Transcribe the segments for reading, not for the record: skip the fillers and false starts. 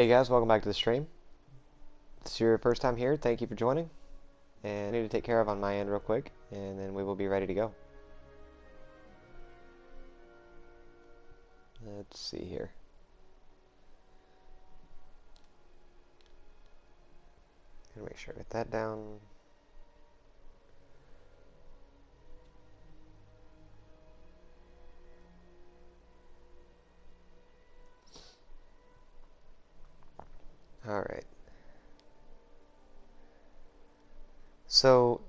Hey guys, welcome back to the stream. If this is your first time here, thank you for joining. And I need to take care of on my end real quick, and then we will be ready to go. Let's see here. Gonna make sure I get that down. Alright. So,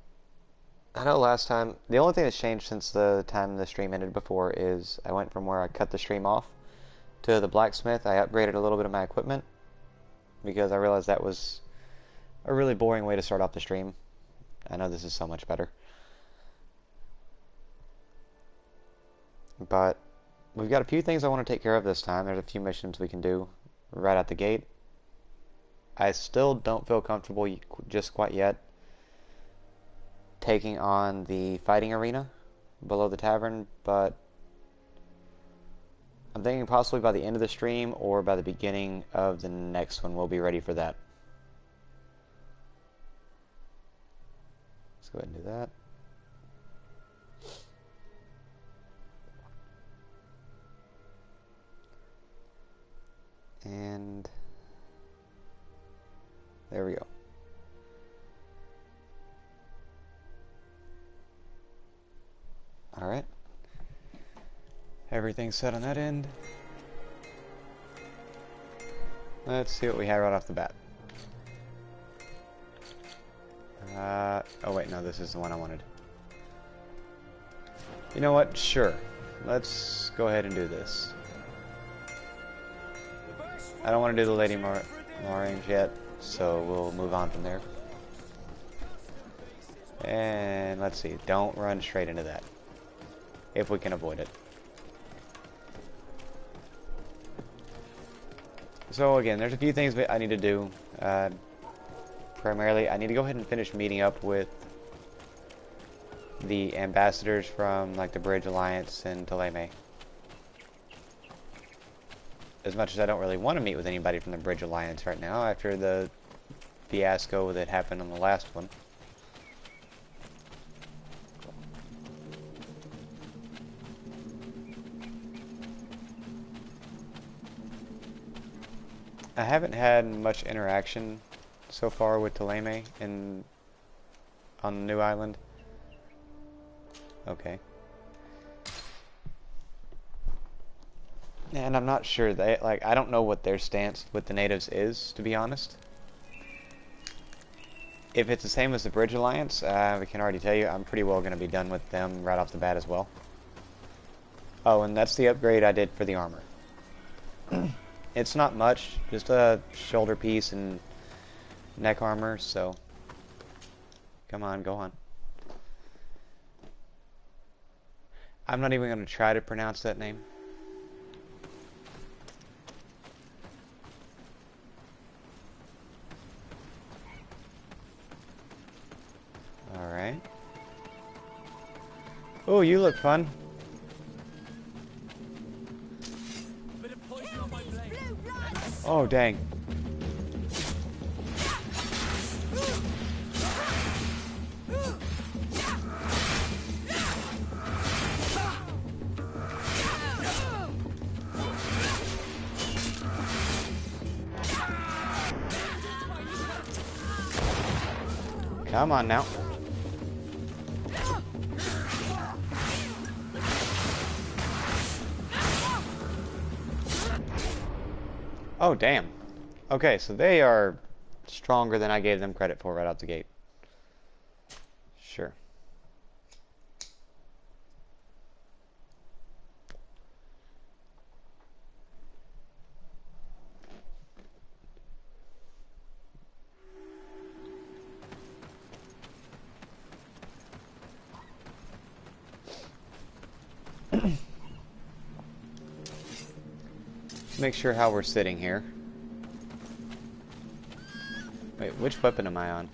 I know last time, the only thing that's changed since the time the stream ended before is I went from where I cut the stream off to the blacksmith. I upgraded a little bit of my equipment because I realized that was a really boring way to start off the stream. I know this is so much better. But we've got a few things I want to take care of this time. There's a few missions we can do right out the gate. I still don't feel comfortable just quite yet taking on the fighting arena below the tavern, but I'm thinking possibly by the end of the stream or by the beginning of the next one we'll be ready for that. Let's go ahead and do that. And there we go. Alright. Everything's set on that end. Let's see what we have right off the bat. Oh wait, no, this is the one I wanted. You know what? Sure. Let's go ahead and do this. I don't want to do the Lady Morange yet, so we'll move on from there. And let's see, don't run straight into that, if we can avoid it. So again, there's a few things that I need to do. Primarily, I need to go ahead and finish meeting up with the ambassadors from like the Bridge Alliance and Ptolemy. As much as I don't really want to meet with anybody from the Bridge Alliance right now after the fiasco that happened on the last one. I haven't had much interaction so far with Ptolemy on the new island. Okay. And I'm not sure I don't know what their stance with the natives is, to be honest. If it's the same as the Bridge Alliance, we can already tell you I'm pretty well going to be done with them right off the bat as well. Oh, and that's the upgrade I did for the armor. It's not much, just a shoulder piece and neck armor, so come on, go on. I'm not even going to try to pronounce that name. Alright. Oh, you look fun. Oh, dang. Come on now. Oh, damn. Okay, so they are stronger than I gave them credit for right out the gate. Sure. Make sure how we're sitting here. Wait, which weapon am I on?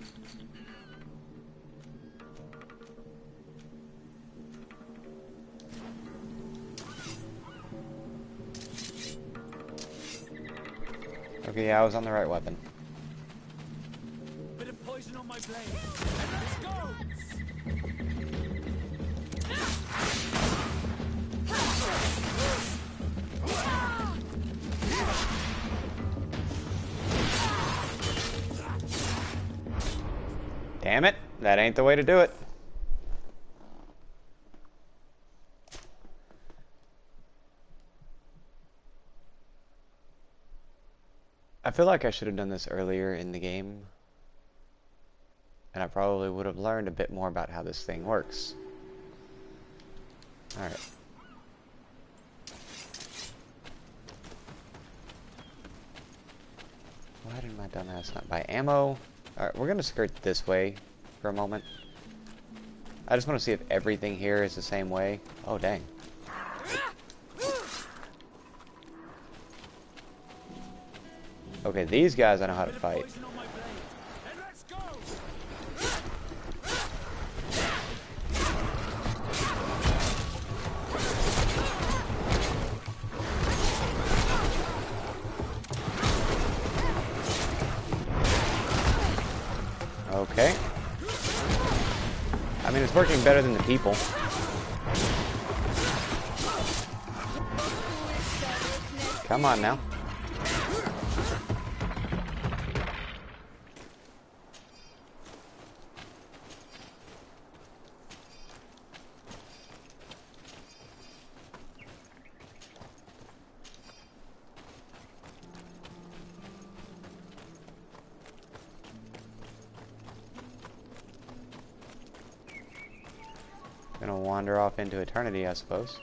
Okay, yeah, I was on the right weapon. Bit of poison on my blade. Let's go! Damn it, that ain't the way to do it. I feel like I should have done this earlier in the game, and I probably would have learned a bit more about how this thing works. Alright. Why did my dumbass not buy ammo? Alright, we're gonna skirt this way for a moment. I just want to see if everything here is the same way. Oh, dang. Okay, these guys I know how to fight. Okay. I mean, it's working better than the people. Come on now. Gonna wander off into eternity, I suppose.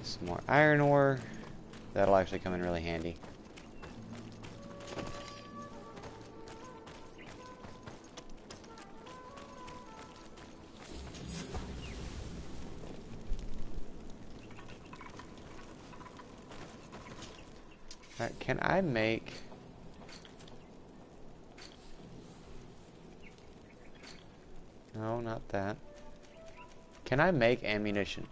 Some more iron ore. That'll actually come in really handy. Alright, can I make... No, not that. Can I make ammunition?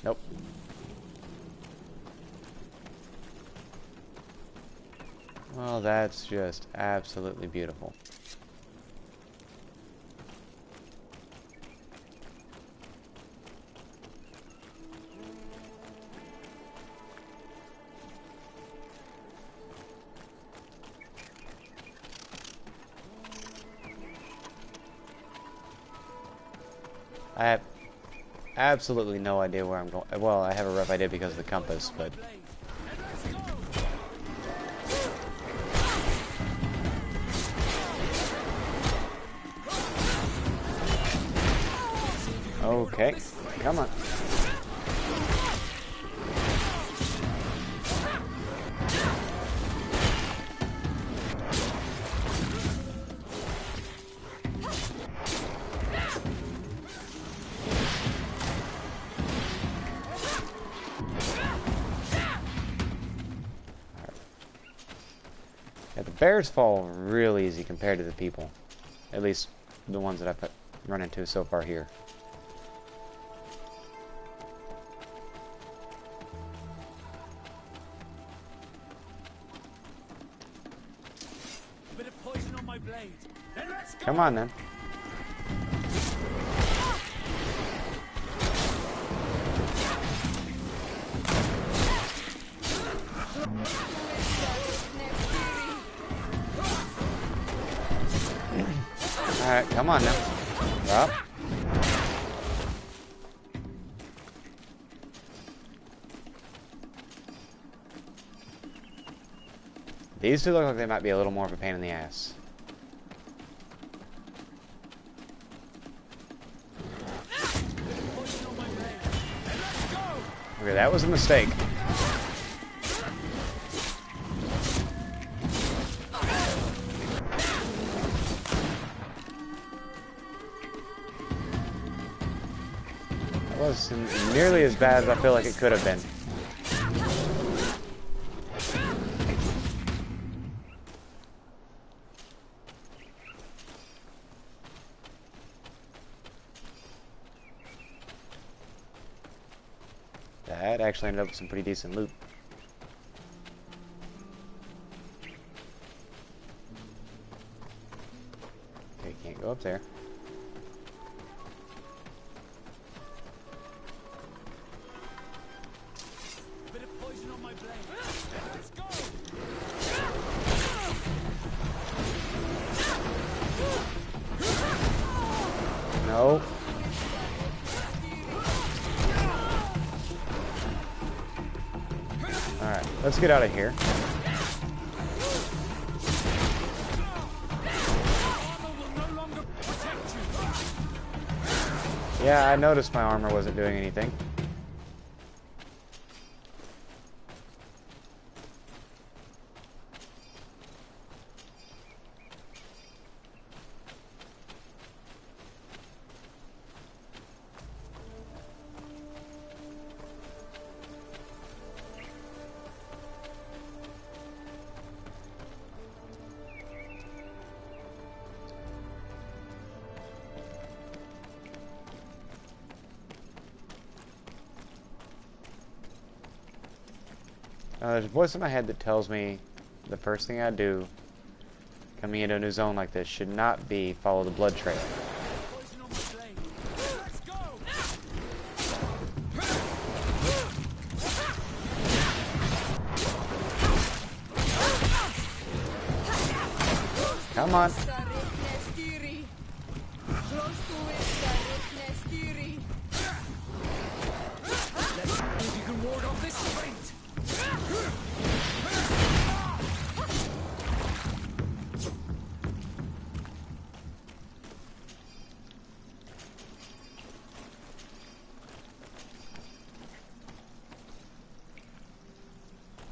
Nope. Well, that's just absolutely beautiful. I have absolutely no idea where I'm going. Well, I have a rough idea because of the compass, but... Okay, come on. Yeah, the bears fall real easy compared to the people. At least the ones that I've run into so far here. A bit of poison on my blade. Then let's go. Come on then. Alright, come on now. Up. These two look like they might be a little more of a pain in the ass. Okay, that was a mistake. That wasn't nearly as bad as I feel like it could have been. might actually end up with some pretty decent loot. Okay, can't go up there. Bit of poison on my blade. Let's go. No. Alright, let's get out of here. Yeah, I noticed my armor wasn't doing anything. There's a voice in my head that tells me the first thing I do coming into a new zone like this should not be follow the blood trail. Poison on my blade. Let's go. Come on. If you can ward off this sprint.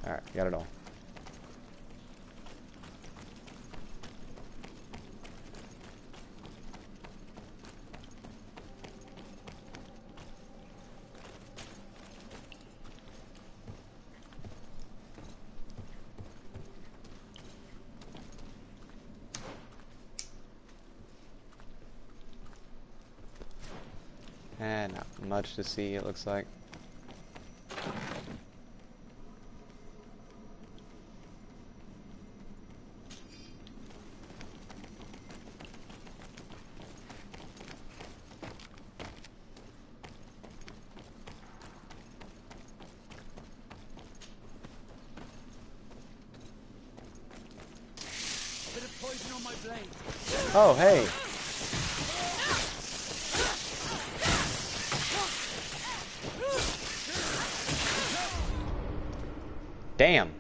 Alright, got it all. And not much to see, it looks like. Bit of poison on my blade. Oh, hey! Damn!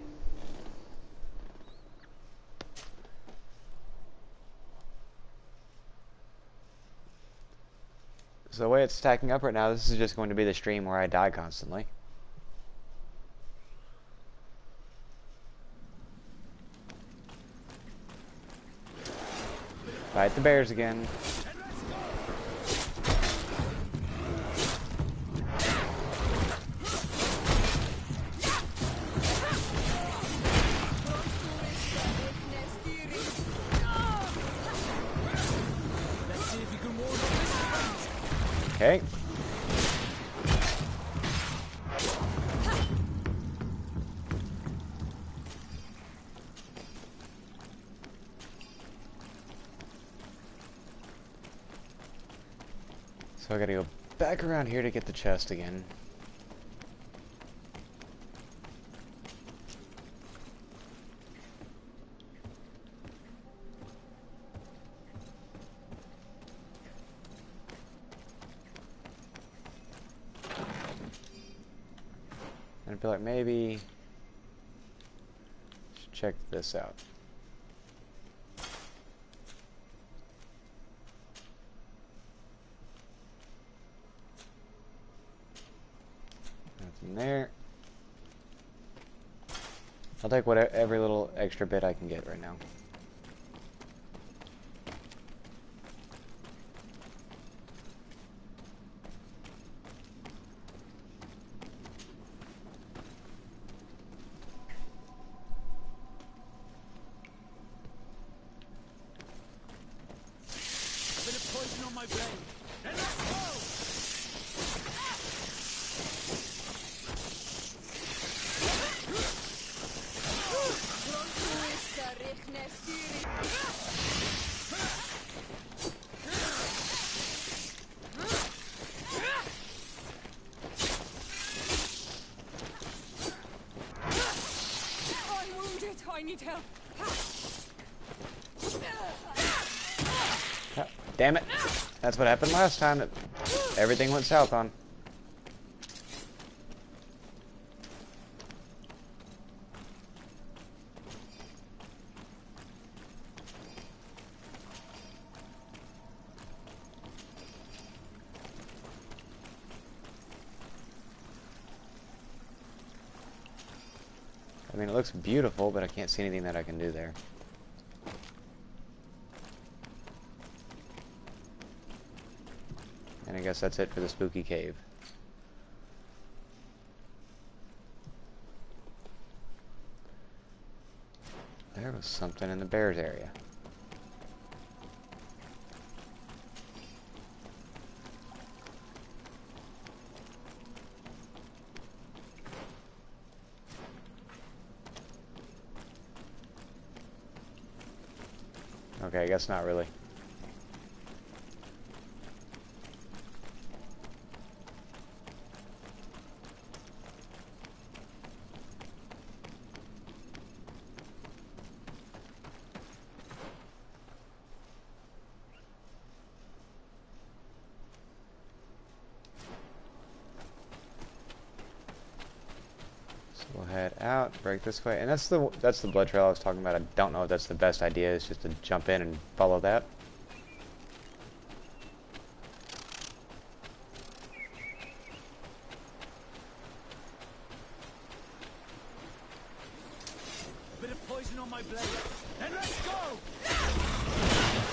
So the way it's stacking up right now, this is just going to be the stream where I die constantly. Fight the bears again. Okay. So I gotta go back around here to get the chest again. And I feel like maybe should check this out. Nothing there. I'll take whatever every little extra bit I can get right now. Poison on my blade. Then let's go! I need help. Ah, damn it. That's what happened last time. Everything went south on. I mean, it looks beautiful, but I can't see anything that I can do there. And I guess that's it for the spooky cave. There was something in the bears area. Okay, I guess not really. So we'll head out, break this way, and that's the blood trail I was talking about. I don't know if that's the best idea. Is just to jump in and follow that. Bit of poison on my blade. And let's go!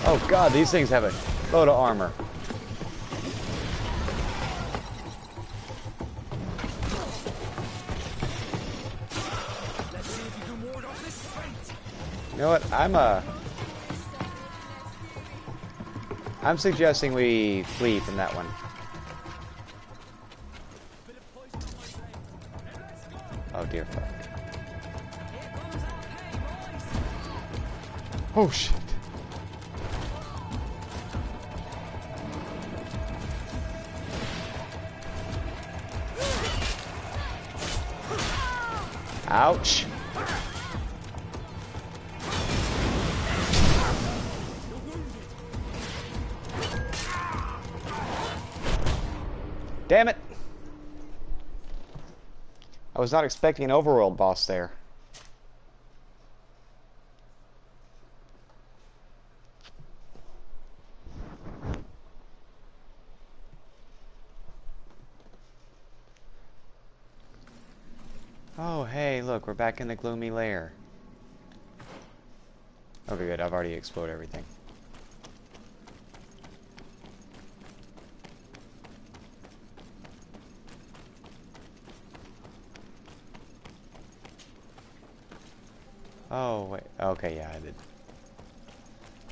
Oh god, these things have a load of armor. Let's see if you can ward off this fate. You know what? I'm suggesting we flee from that one. Bit of poison on my blade. And let's go! Oh dear fuck. Here comes our pay, boys. Oh shit. Ouch. Damn it. I was not expecting an overworld boss there. Oh, hey, look, we're back in the gloomy lair. Okay, good. I've already explored everything. Oh, wait. Okay, yeah, I did.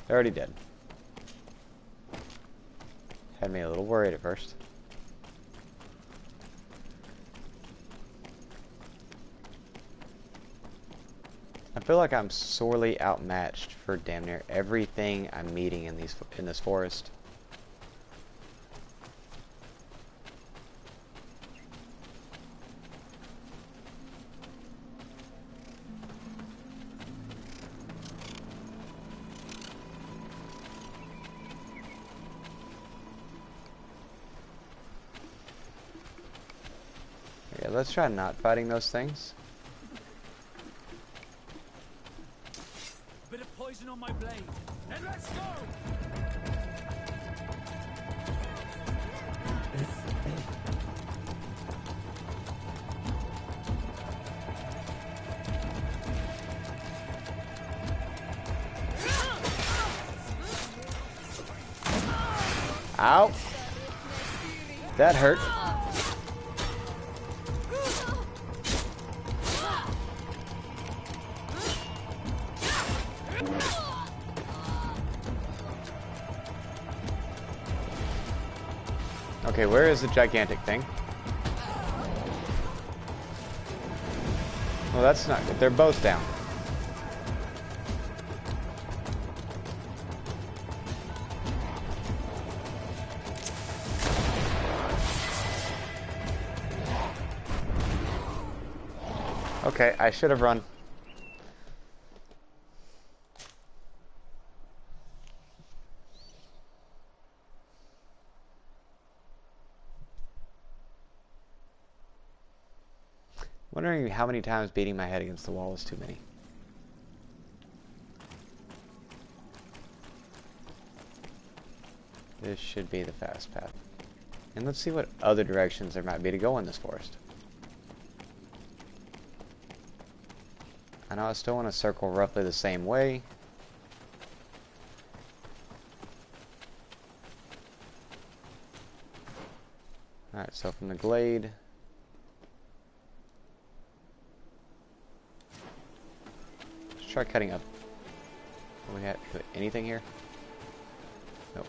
I already did. Had me a little worried at first. I feel like I'm sorely outmatched for damn near everything I'm meeting in this forest. Okay, let's try not fighting those things. Bit of poison on my blade. And let's go! Ow! That hurt. Okay, where is the gigantic thing? Well, that's not good. They're both down. Okay, I should have run. Wondering how many times beating my head against the wall is too many. This should be the fast path. And let's see what other directions there might be to go in this forest. I know I still want to circle roughly the same way. Alright, so from the glade. Let's try cutting up. Do we have anything here? Nope.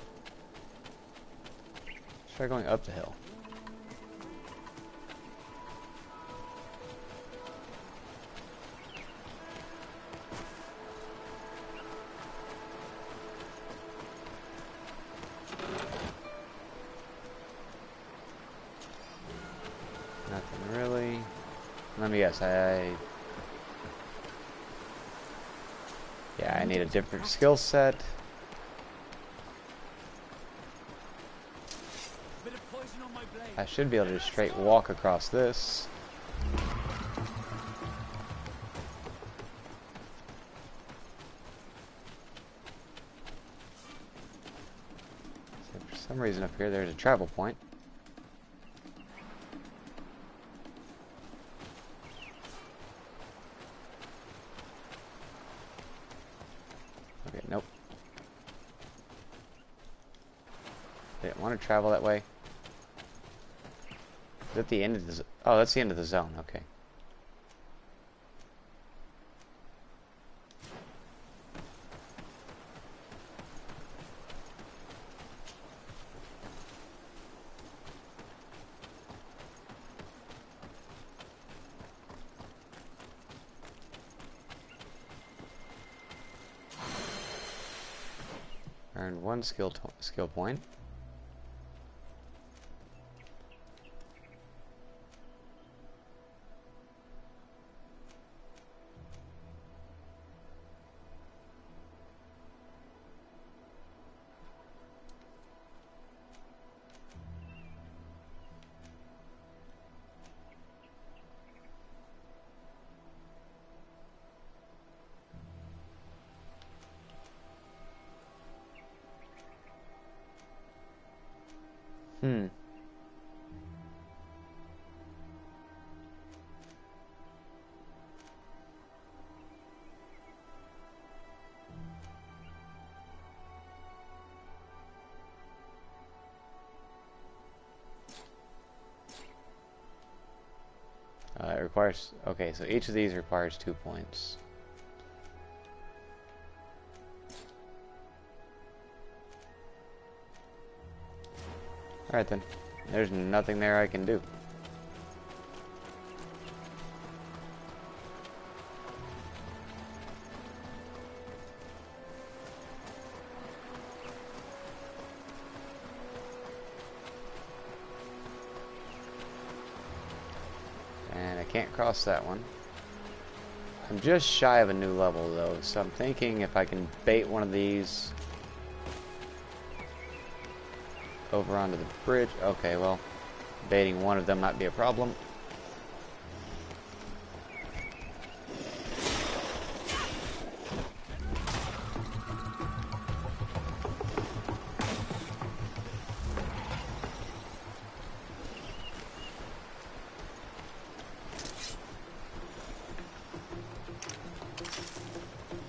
Let's try going up the hill. Nothing really. Let me guess, yeah, I need a different skill set. I should be able to just straight walk across this. So for some reason up here there's a travel point. Okay, nope. Didn't want to travel that way. Is that the end of the... Oh, that's the end of the zone. Okay. Earned one skill point. Hmm. It requires... Okay, so each of these requires 2 points. Alright then. There's nothing there I can do. And I can't cross that one. I'm just shy of a new level though, so I'm thinking if I can bait one of these over onto the bridge. Okay, well, baiting one of them might be a problem.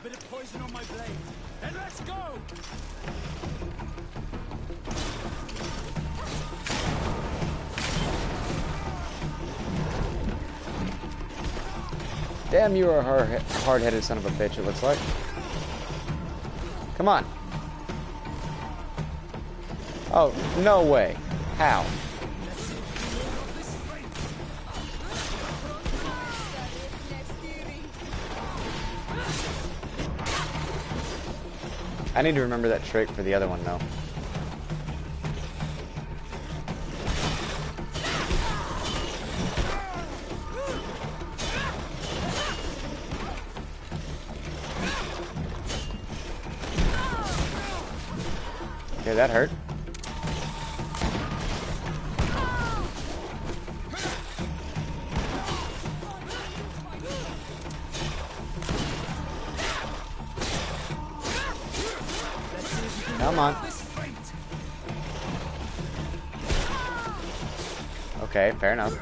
Bit of poison on my blade. And let's go! Damn, you are a hard-headed son of a bitch, it looks like. Come on. Oh, no way. How? I need to remember that trick for the other one, though. Okay, that hurt. Come on. Okay, fair enough.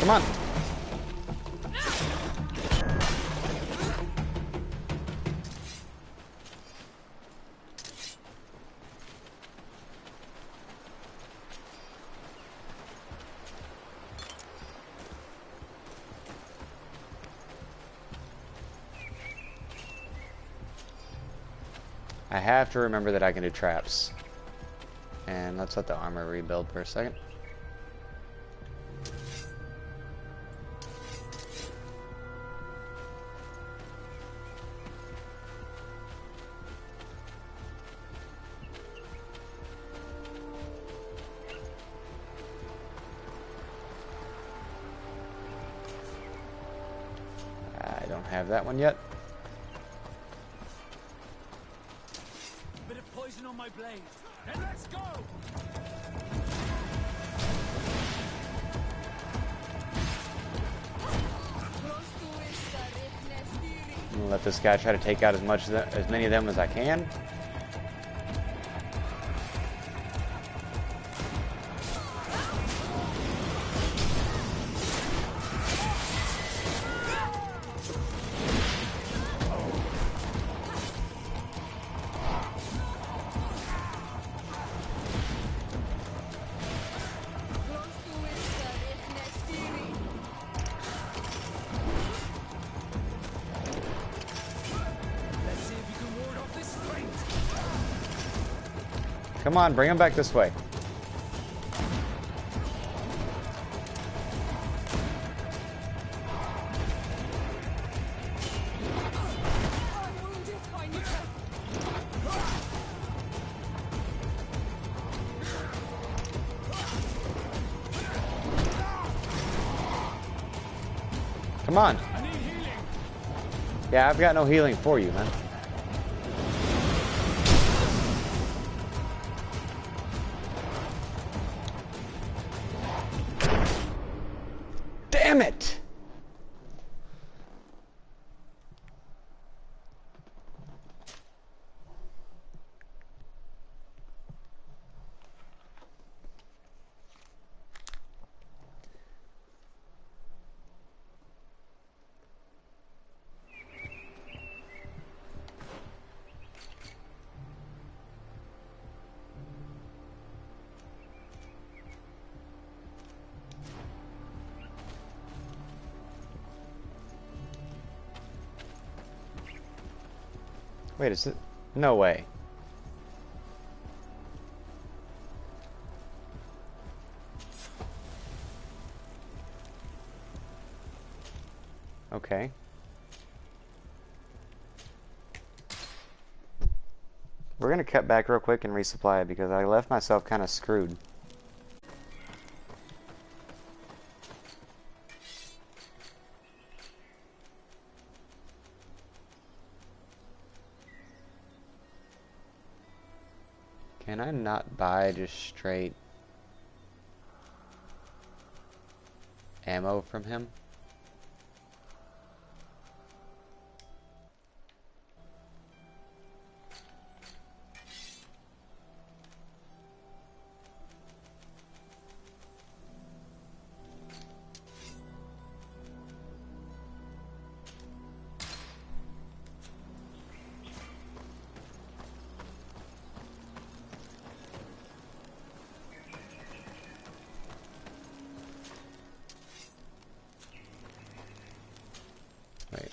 Come on. I have to remember that I can do traps. And let's let the armor rebuild for a second. I don't have that one yet. Bit of poison on my blade. Then let's go. I'm gonna let this guy try to take out as many of them as I can. Let's see if you can ward off this straight. Come on, bring him back this way. Come on. I need healing. Yeah, I've got no healing for you, man. Damn it! Wait, is it? No way. Okay. We're gonna cut back real quick and resupply because I left myself kind of screwed. Can I not buy just straight ammo from him? Wait.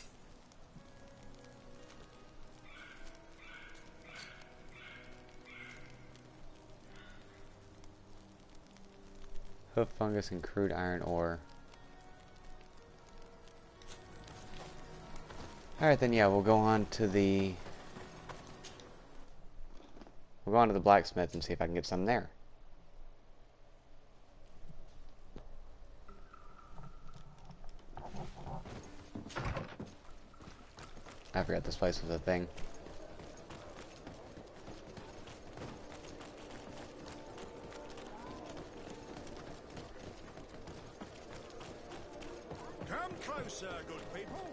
Hoof fungus and crude iron ore. Alright then, yeah, we'll go on to the blacksmith and see if I can get some there. I forgot this place was a thing. Come closer, good people.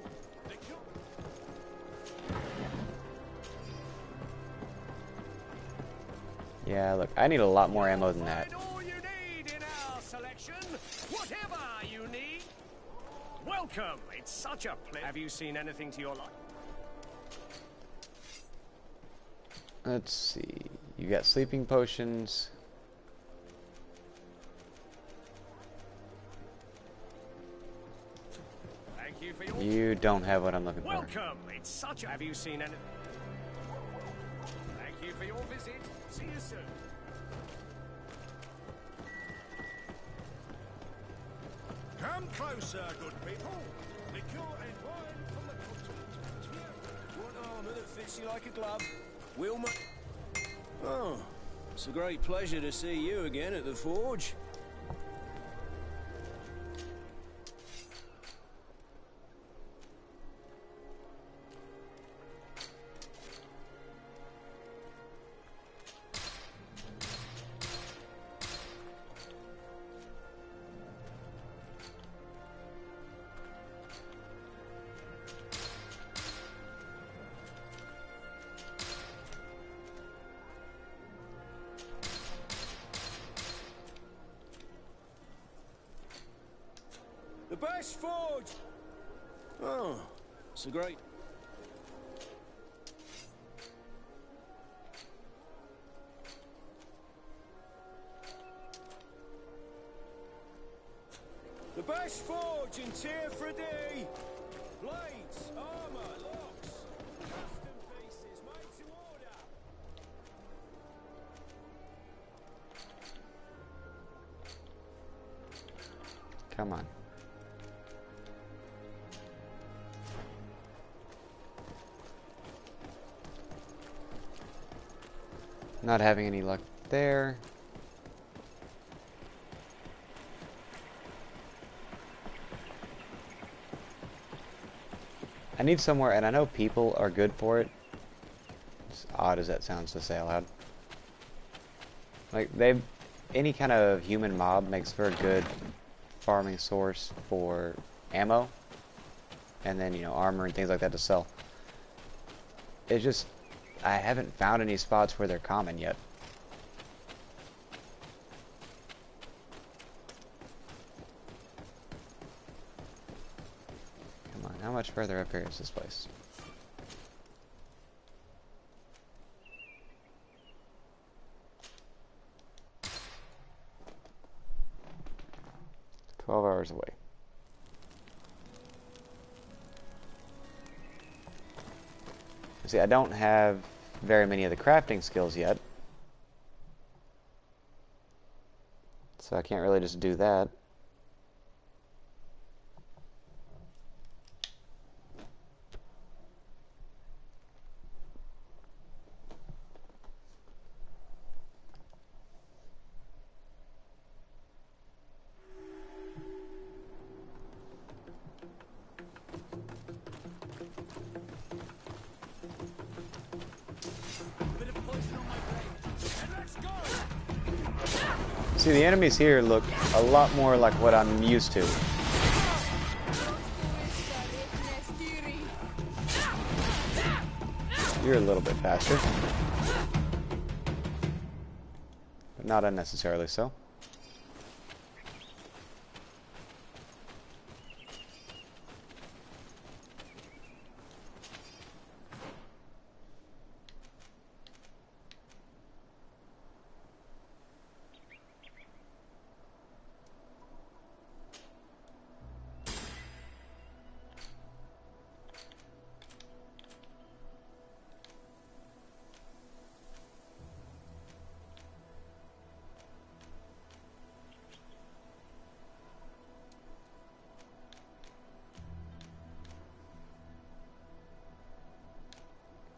Yeah, look, I need a lot more ammo than that. Find all you need in our selection, whatever you need. Welcome. It's such a pleasure. Have you seen anything to your liking? Let's see. You got sleeping potions. Thank you for your... You don't have what I'm looking for. Welcome. It's such a... Have you seen anything? Thank you for your visit. See you soon. Come closer, good people. Liquor and wine from the continent. One armor that fits you like a glove. Wilma. Oh, it's a great pleasure to see you again at the forge. The best forge! Oh, it's a great... The best forge in Tier 3D! Blades, armor, locks, custom pieces made to order! Come on. Not having any luck there. I need somewhere, and I know people are good for it. As odd as that sounds to say out loud. Like, any kind of human mob makes for a good farming source for ammo. And then, you know, armor and things like that to sell. It's just, I haven't found any spots where they're common yet. Come on, how much further up here is this place? $12 away. See, I don't have very many of the crafting skills yet. So I can't really just do that. Bit of poison on my blade. And let's go! See, the enemies here look a lot more like what I'm used to. You're a little bit faster. But not unnecessarily so.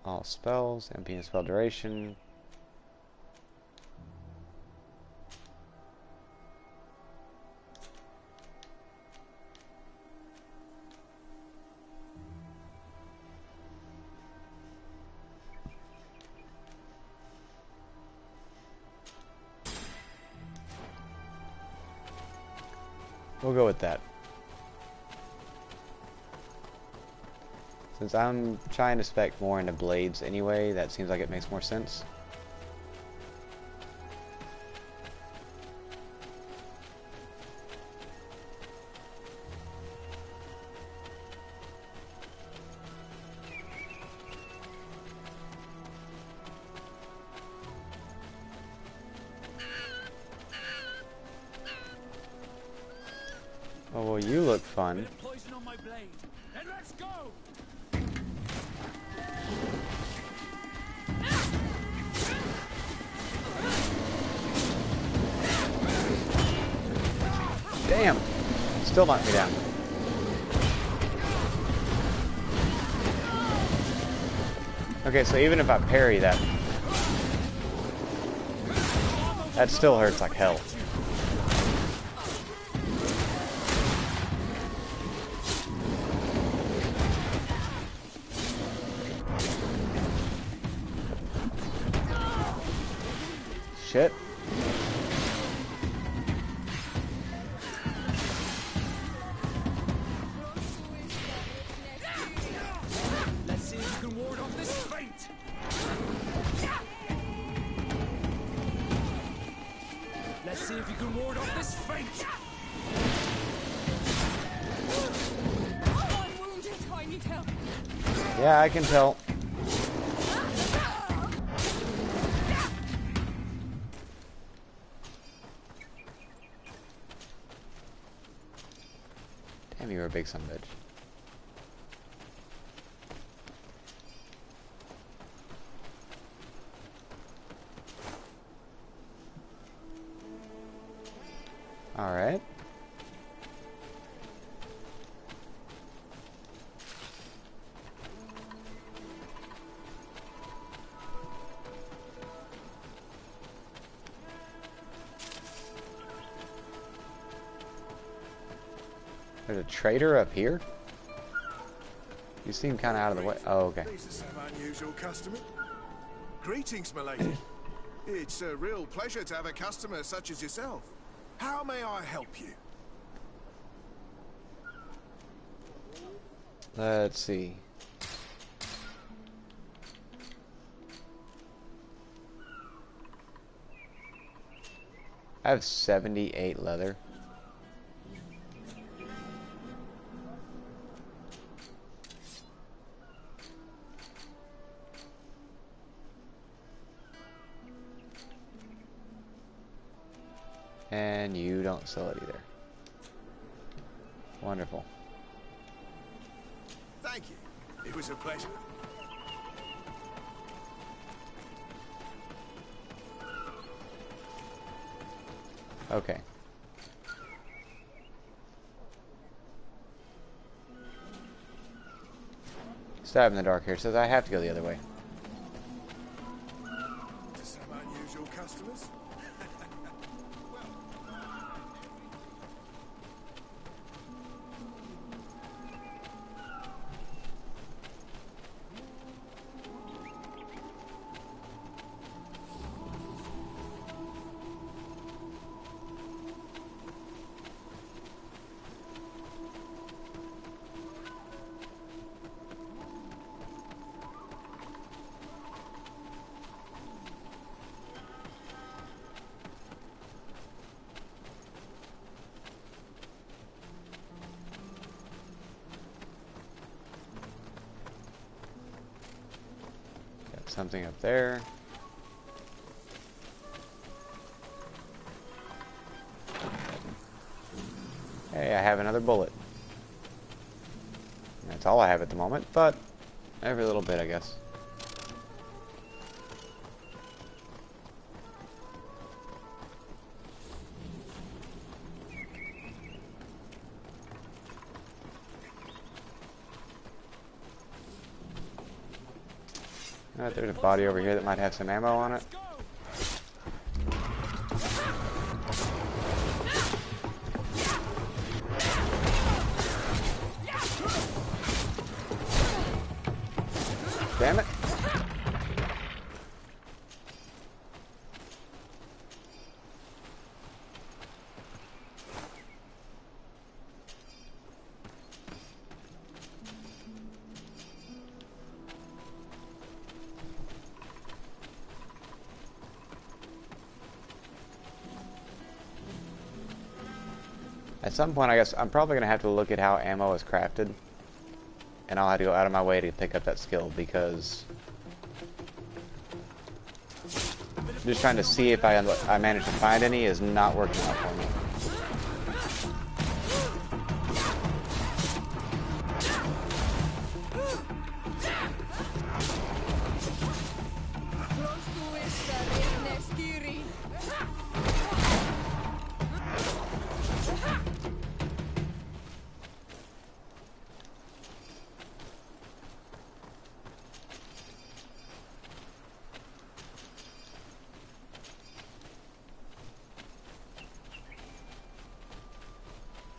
All spells, MP and spell duration. We'll go with that. Since I'm trying to spec more into blades anyway, that seems like it makes more sense. Oh, well, you look fun. Poison on my blade. Then let's go. Damn! Still knocked me down. Okay, so even if I parry that, that still hurts like hell. Shit. Let's see if you can ward off this feint. Let's see if you can ward off this feint. I'm wounded. I need help. Yeah, I can tell. Damn, you were a big son of a bitch. Alright. There's a trader up here? You seem kind of out of the way. Oh, okay. These are some unusual customer. Greetings, my lady. It's a real pleasure to have a customer such as yourself. How may I help you? Let's see. I have 78 leather. And you don't sell it either. Wonderful. Thank you. It was a pleasure. Okay. Stab in the dark here. Says I have to go the other way. To some unusual customers. Got something up there. Hey, I have another bullet. That's all I have at the moment, but every little bit, I guess. Alright, there's a body over here that might have some ammo on it. Damn it. At some point, I guess I'm probably gonna have to look at how ammo is crafted, and I'll have to go out of my way to pick up that skill because just trying to see if I manage to find any is not working out for me.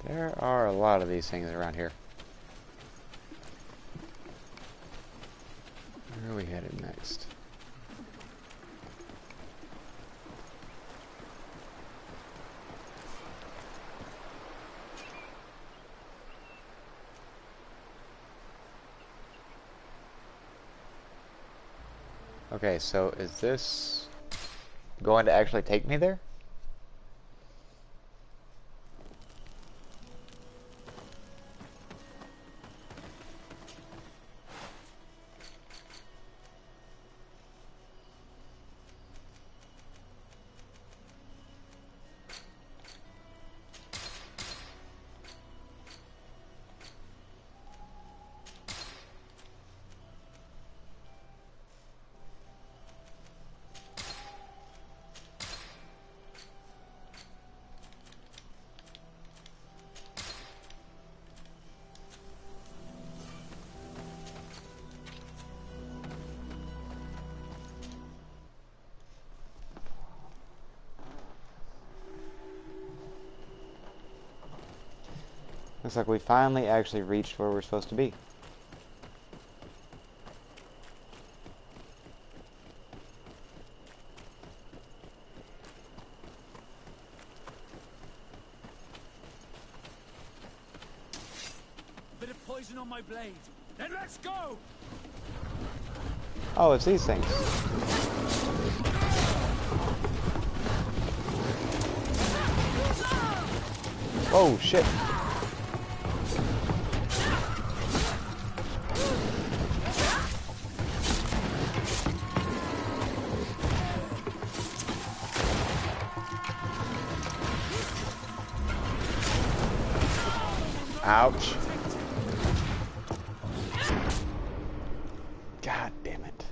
There are a lot of these things around here. Where are we headed next? Okay, so is this going to actually take me there? Looks like we finally actually reached where we're supposed to be. Bit of poison on my blade. Then let's go! Oh, it's these things. Oh, shit. Ouch. God damn it.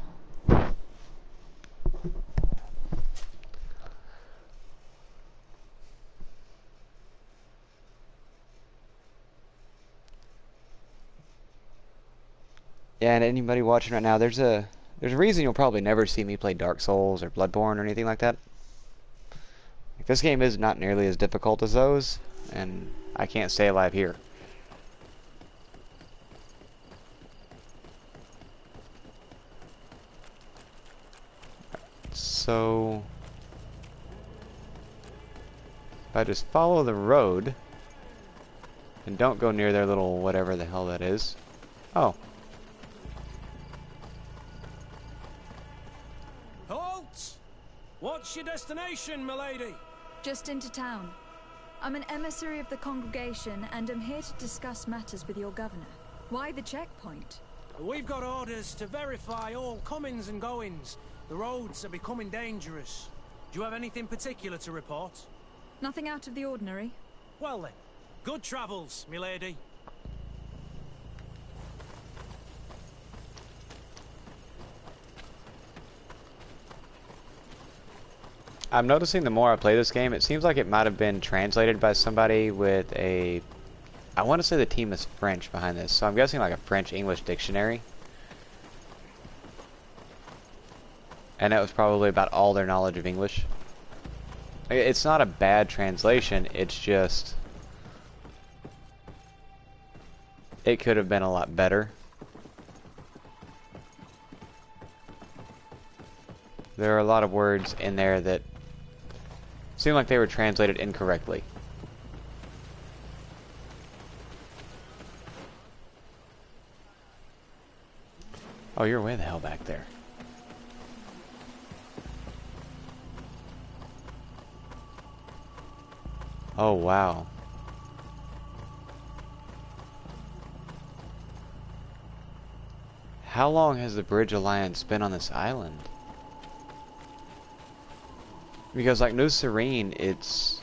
Yeah, and anybody watching right now, there's a reason you'll probably never see me play Dark Souls or Bloodborne or anything like that. Like, this game is not nearly as difficult as those, and I can't stay alive here. So if I just follow the road and don't go near their little whatever the hell that is. Oh. Halt! What's your destination, milady? Just into town. I'm an emissary of the congregation and am here to discuss matters with your governor. Why the checkpoint? We've got orders to verify all comings and goings. The roads are becoming dangerous. Do you have anything particular to report? Nothing out of the ordinary. Well then, good travels, milady. I'm noticing the more I play this game, it seems like it might have been translated by somebody with a... I want to say the team is French behind this, so I'm guessing like a French-English dictionary. And that was probably about all their knowledge of English. It's not a bad translation, it's just... it could have been a lot better. There are a lot of words in there that seem like they were translated incorrectly. Oh, you're way the hell back there. Oh, wow. How long has the Bridge Alliance been on this island? Because like New Serene, it's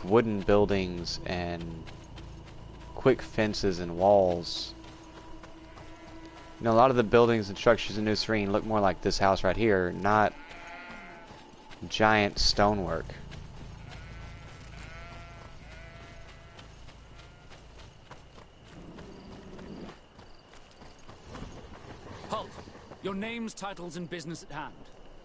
wooden buildings and quick fences and walls. You know, a lot of the buildings and structures in New Serene look more like this house right here, not giant stonework. Halt! Your names, titles, and business at hand.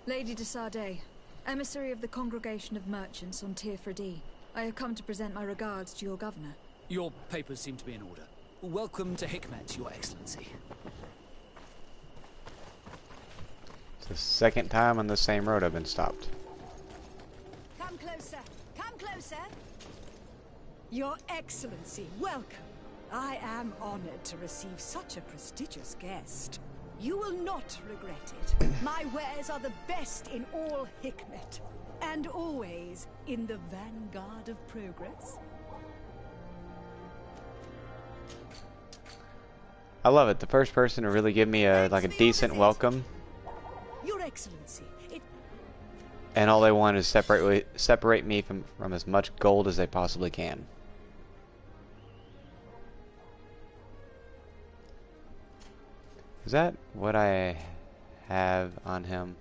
Lady de Sardet, emissary of the Congregation of Merchants on Tirfredi. I have come to present my regards to your governor. Your papers seem to be in order. Welcome to Hikmet, Your Excellency. It's the second time on the same road I've been stopped. Come closer. Come closer. Your Excellency, welcome. I am honored to receive such a prestigious guest. You will not regret it. My wares are the best in all Hikmet, and always in the vanguard of progress. I love it. The first person to really give me a decent welcome, Your Excellency, and all they want is separate me from as much gold as they possibly can. Is that what I have on him?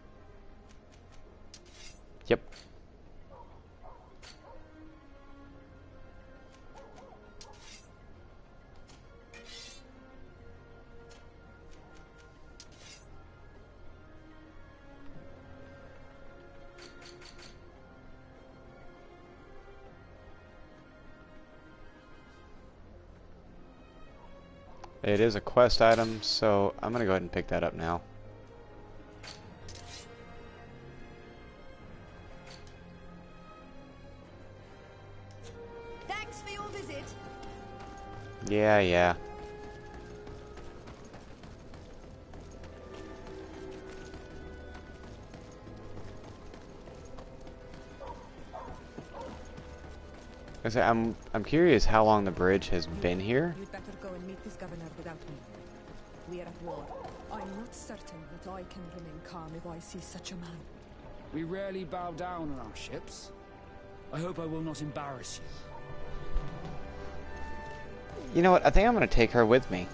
Yep. It is a quest item, so I'm gonna go ahead and pick that up now. thanks for your visit. Yeah. I'm curious how long the bridge has been here. You'd better go and meet this governor without me. We are at war. I'm not certain that I can remain calm if I see such a man. We rarely bow down on our ships. I hope I will not embarrass you. You know what? I think I'm gonna take her with me.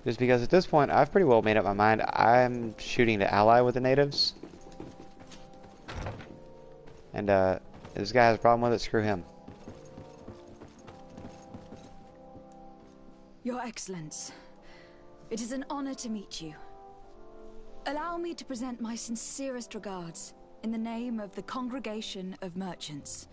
Just because at this point, I've pretty well made up my mind. I'm shooting to ally with the natives. And, this guy has a problem with it, screw him. Your Excellence, it is an honor to meet you. Allow me to present my sincerest regards in the name of the Congregation of Merchants.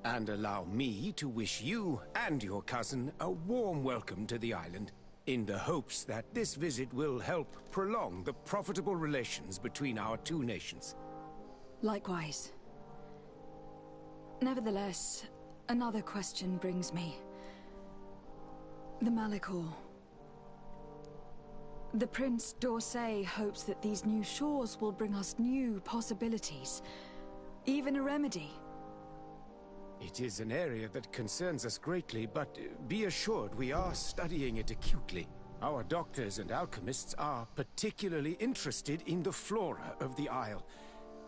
And allow me to wish you and your cousin a warm welcome to the island, in the hopes that this visit will help prolong the profitable relations between our two nations. Likewise. Nevertheless, another question brings me. The Malachor. The Prince d'Orsay hopes that these new shores will bring us new possibilities, even a remedy. It is an area that concerns us greatly, but be assured we are studying it acutely. Our doctors and alchemists are particularly interested in the flora of the Isle.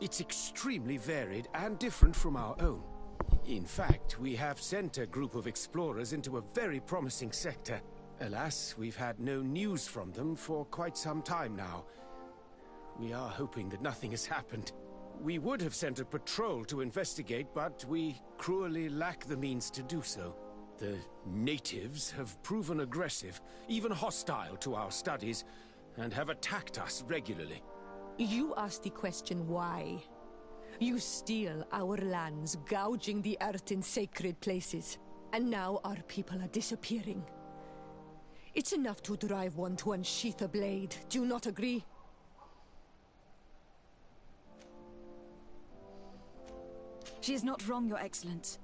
It's extremely varied and different from our own. In fact, we have sent a group of explorers into a very promising sector. Alas, we've had no news from them for quite some time now. We are hoping that nothing has happened. We would have sent a patrol to investigate, but we cruelly lack the means to do so. The natives have proven aggressive, even hostile to our studies, and have attacked us regularly. You asked the question why. You steal our lands, gouging the earth in sacred places. And now our people are disappearing. It's enough to drive one to unsheath a blade. Do you not agree? She is not wrong, Your Excellence.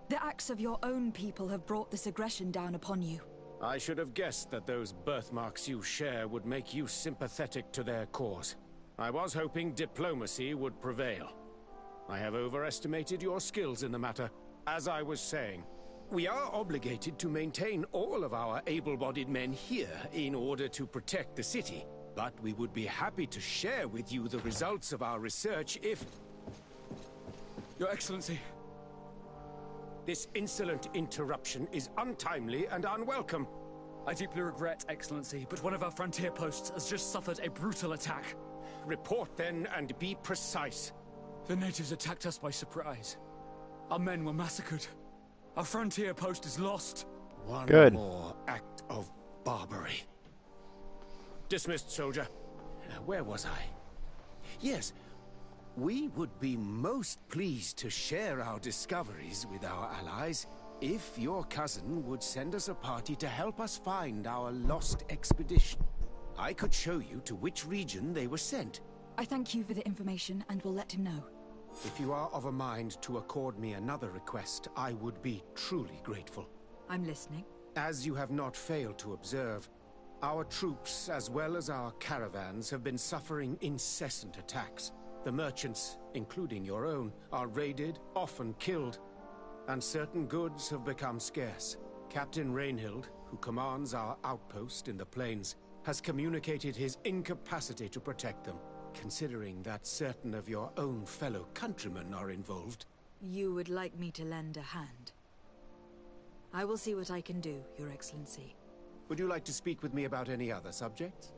The acts of your own people have brought this aggression down upon you. I should have guessed that those birthmarks you share would make you sympathetic to their cause. I was hoping diplomacy would prevail. I have overestimated your skills in the matter. As I was saying, we are obligated to maintain all of our able-bodied men here in order to protect the city. But we would be happy to share with you the results of our research if... Your Excellency. This insolent interruption is untimely and unwelcome. I deeply regret, Excellency, but one of our frontier posts has just suffered a brutal attack. Report then and be precise. The natives attacked us by surprise. Our men were massacred. Our frontier post is lost. One Good. more act of barbarity. Dismissed, soldier. Where was I? Yes. We would be most pleased to share our discoveries with our allies if your cousin would send us a party to help us find our lost expedition. I could show you to which region they were sent. I thank you for the information and will let him know. If you are of a mind to accord me another request, I would be truly grateful. I'm listening. As you have not failed to observe, our troops, as well as our caravans, have been suffering incessant attacks. The merchants, including your own, are raided, often killed, and certain goods have become scarce. Captain Rainhild, who commands our outpost in the plains, has communicated his incapacity to protect them. Considering that certain of your own fellow countrymen are involved. You would like me to lend a hand? I will see what I can do, Your Excellency. Would you like to speak with me about any other subjects?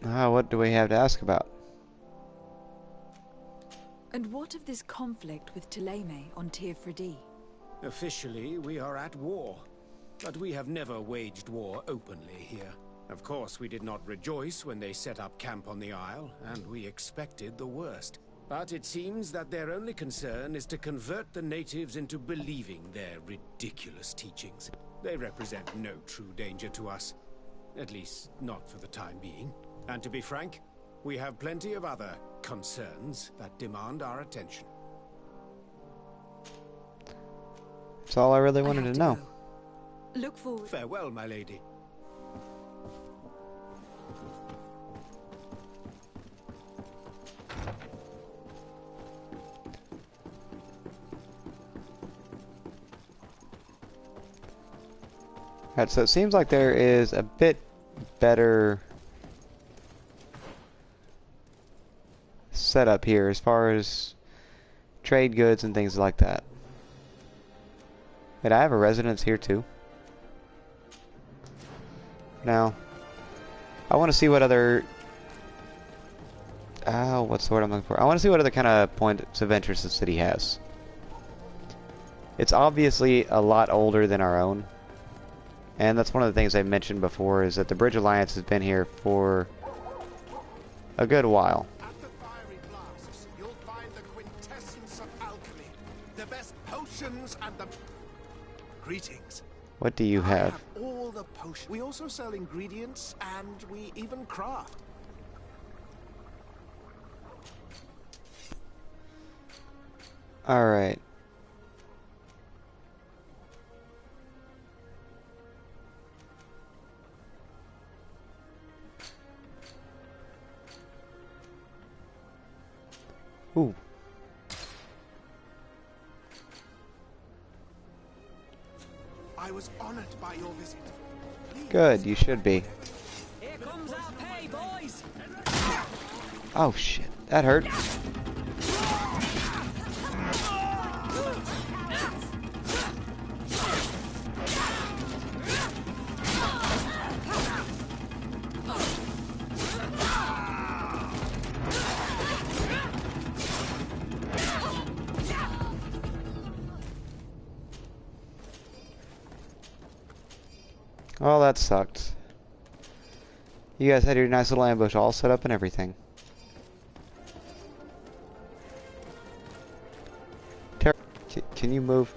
What do we have to ask about? And what of this conflict with Thélème on Tir-Freddy? Officially, we are at war. But we have never waged war openly here. Of course, we did not rejoice when they set up camp on the Isle, and we expected the worst. But it seems that their only concern is to convert the natives into believing their ridiculous teachings. They represent no true danger to us. At least, not for the time being. And to be frank, we have plenty of other concerns that demand our attention. That's all I really wanted have to know. go. Look forward. Farewell, my lady. Alright, so it seems like there is a bit better setup here as far as trade goods and things like that. Wait, I have a residence here too. Now, I want to see what other... what's the word I'm looking for? I want to see what other kind of points of interest the city has. It's obviously a lot older than our own. And that's one of the things I mentioned before, is that the Bridge Alliance has been here for a good while. At the fiery blasts, you'll find the quintessence of alchemy. The best potions and the... Greetings. What do you I have? all the potions. We also sell ingredients, and we even craft. Alright. Ooh. I was honored by your visit. Please. Good, you should be. Here comes our pay, boys! Oh shit, that hurt. Oh, that sucked. You guys had your nice little ambush all set up and everything. Can you move?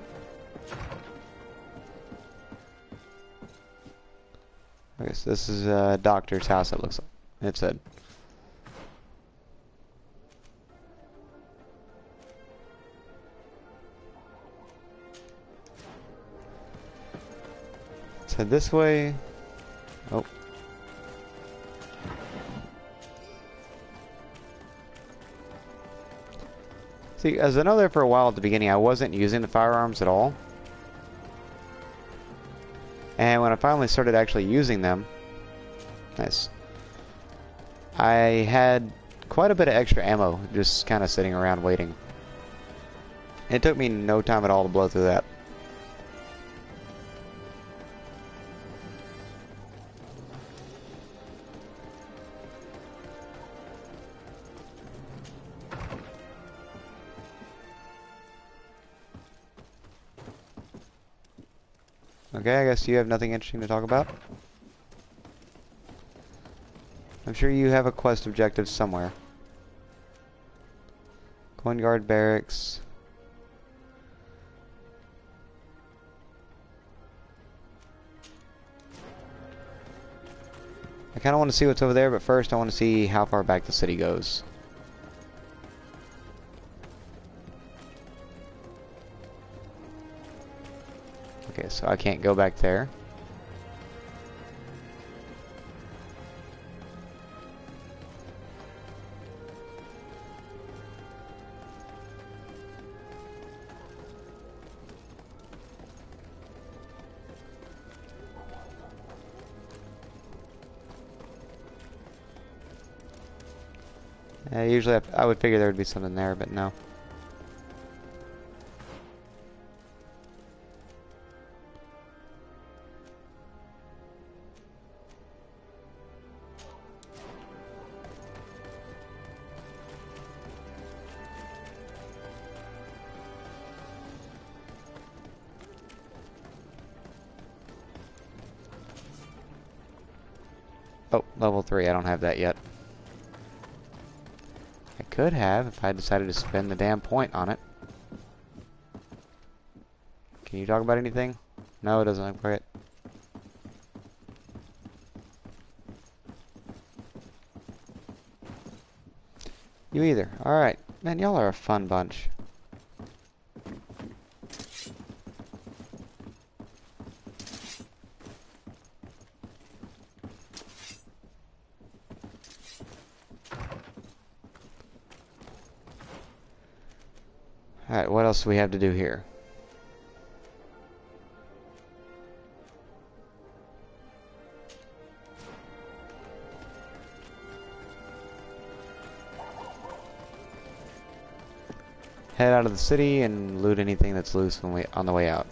Okay, so this is a doctor's house, it looks like. It said. So this way. Oh. See, as I know there for a while at the beginning, I wasn't using the firearms at all. And when I finally started actually using them, nice, I had quite a bit of extra ammo just kind of sitting around waiting. It took me no time at all to blow through that. Okay, I guess you have nothing interesting to talk about. I'm sure you have a quest objective somewhere. Coin Guard Barracks. I kind of want to see what's over there, but first I want to see how far back the city goes. Okay, so I can't go back there. Usually I would figure there would be something there, but no. Oh, level 3, I don't have that yet. I could have if I decided to spend the damn point on it. Can you talk about anything? No, it doesn't look like it. You either. Alright. Man, y'all are a fun bunch. Alright, what else do we have to do here? Head out of the city and loot anything that's loose on the way out.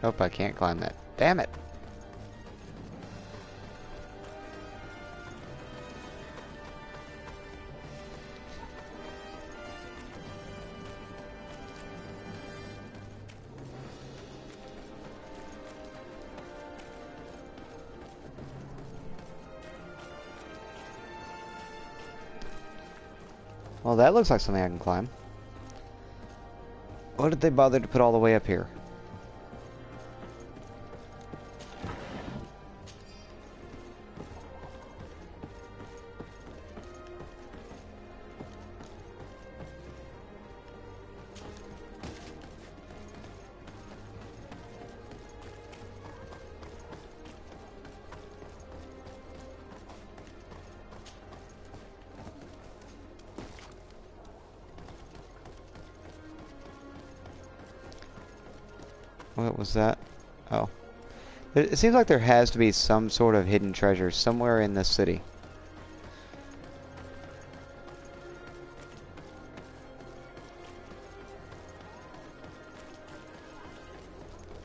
Nope, I can't climb that. Damn it! Well, that looks like something I can climb. What did they bother to put all the way up here? What was that? Oh. It seems like there has to be some sort of hidden treasure somewhere in this city.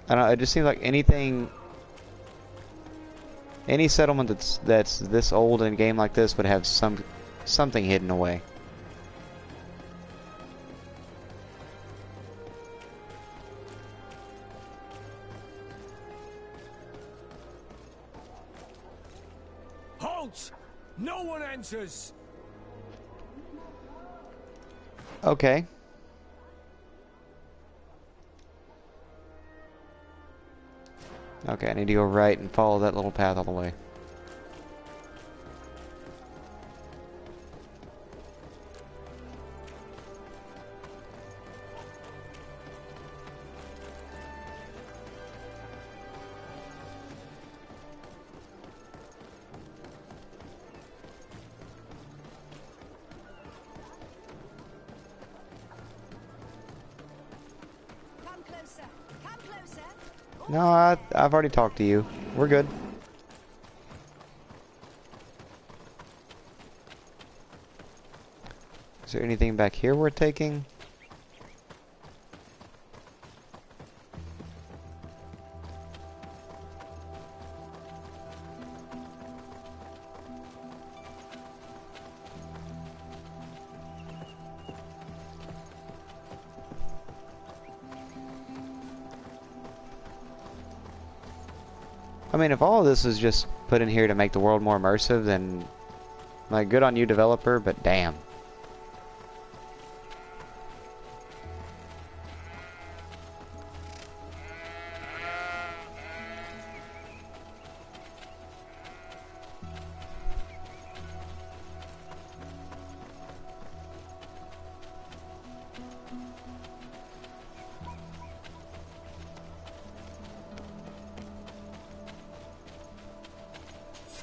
I don't know, it just seems like anything... Any settlement that's this old in a game like this would have something hidden away. Halt! No one enters! Okay. Okay, I need to go right and follow that little path all the way. closer. No, I've already talked to you. We're good. Is there anything back here we're taking? I mean, if all of this is just put in here to make the world more immersive, then, like, good on you, developer, but damn.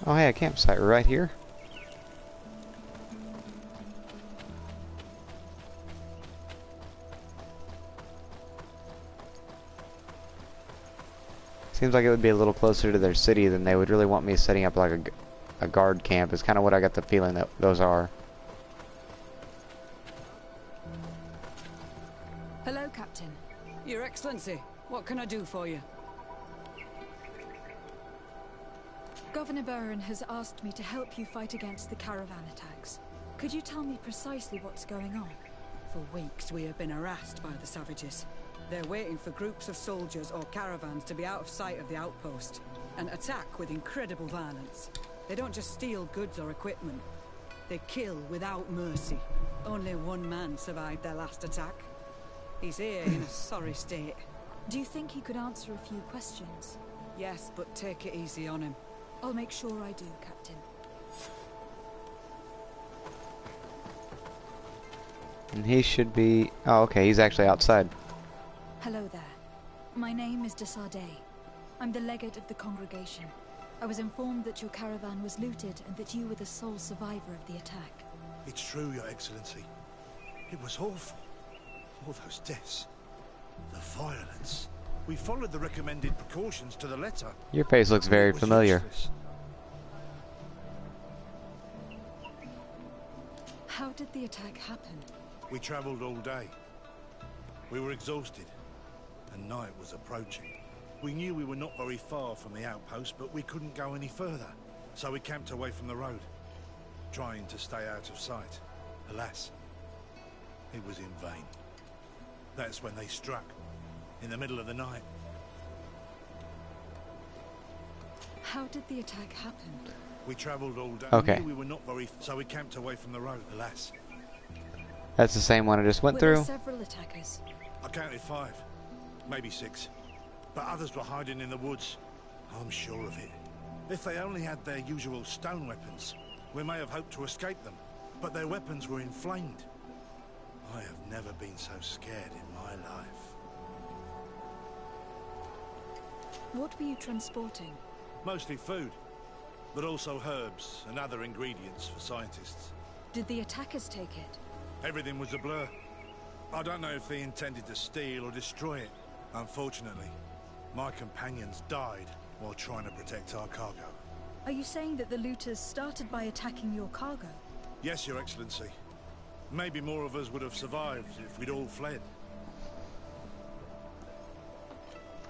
Oh, hey, a campsite right here. Seems like it would be a little closer to their city than they would really want me setting up like a guard camp. Is kind of what I got the feeling that those are. Hello, Captain. Your Excellency, what can I do for you? Governor Burren has asked me to help you fight against the caravan attacks. Could you tell me precisely what's going on? For weeks we have been harassed by the savages. They're waiting for groups of soldiers or caravans to be out of sight of the outpost and attack with incredible violence. They don't just steal goods or equipment. They kill without mercy. Only one man survived their last attack. He's here in a sorry state. Do you think he could answer a few questions? Yes, but take it easy on him. I'll make sure I do, Captain. And he should be... Oh, okay, he's actually outside. Hello there. My name is de Sardet. I'm the legate of the congregation. I was informed that your caravan was looted and that you were the sole survivor of the attack. It's true, Your Excellency. It was awful. All those deaths. The violence. We followed the recommended precautions to the letter. Your face looks very It was familiar. useless. How did the attack happen? We travelled all day. We were exhausted, and night was approaching. We knew we were not very far from the outpost, but we couldn't go any further. So we camped away from the road, trying to stay out of sight. Alas, it was in vain. That's when they struck, in the middle of the night. How did the attack happen? We travelled all day. Okay. We knew we were not very... So we camped away from the road, alas. That's the same one I just went Were through. there several attackers? I counted 5, maybe 6. But others were hiding in the woods. I'm sure of it. If they only had their usual stone weapons, we may have hoped to escape them. But their weapons were inflamed. I have never been so scared in my life. What were you transporting? Mostly food, but also herbs and other ingredients for scientists. Did the attackers take it? Everything was a blur. I don't know if they intended to steal or destroy it. Unfortunately, my companions died while trying to protect our cargo. Are you saying that the looters started by attacking your cargo? Yes, Your Excellency. Maybe more of us would have survived if we'd all fled.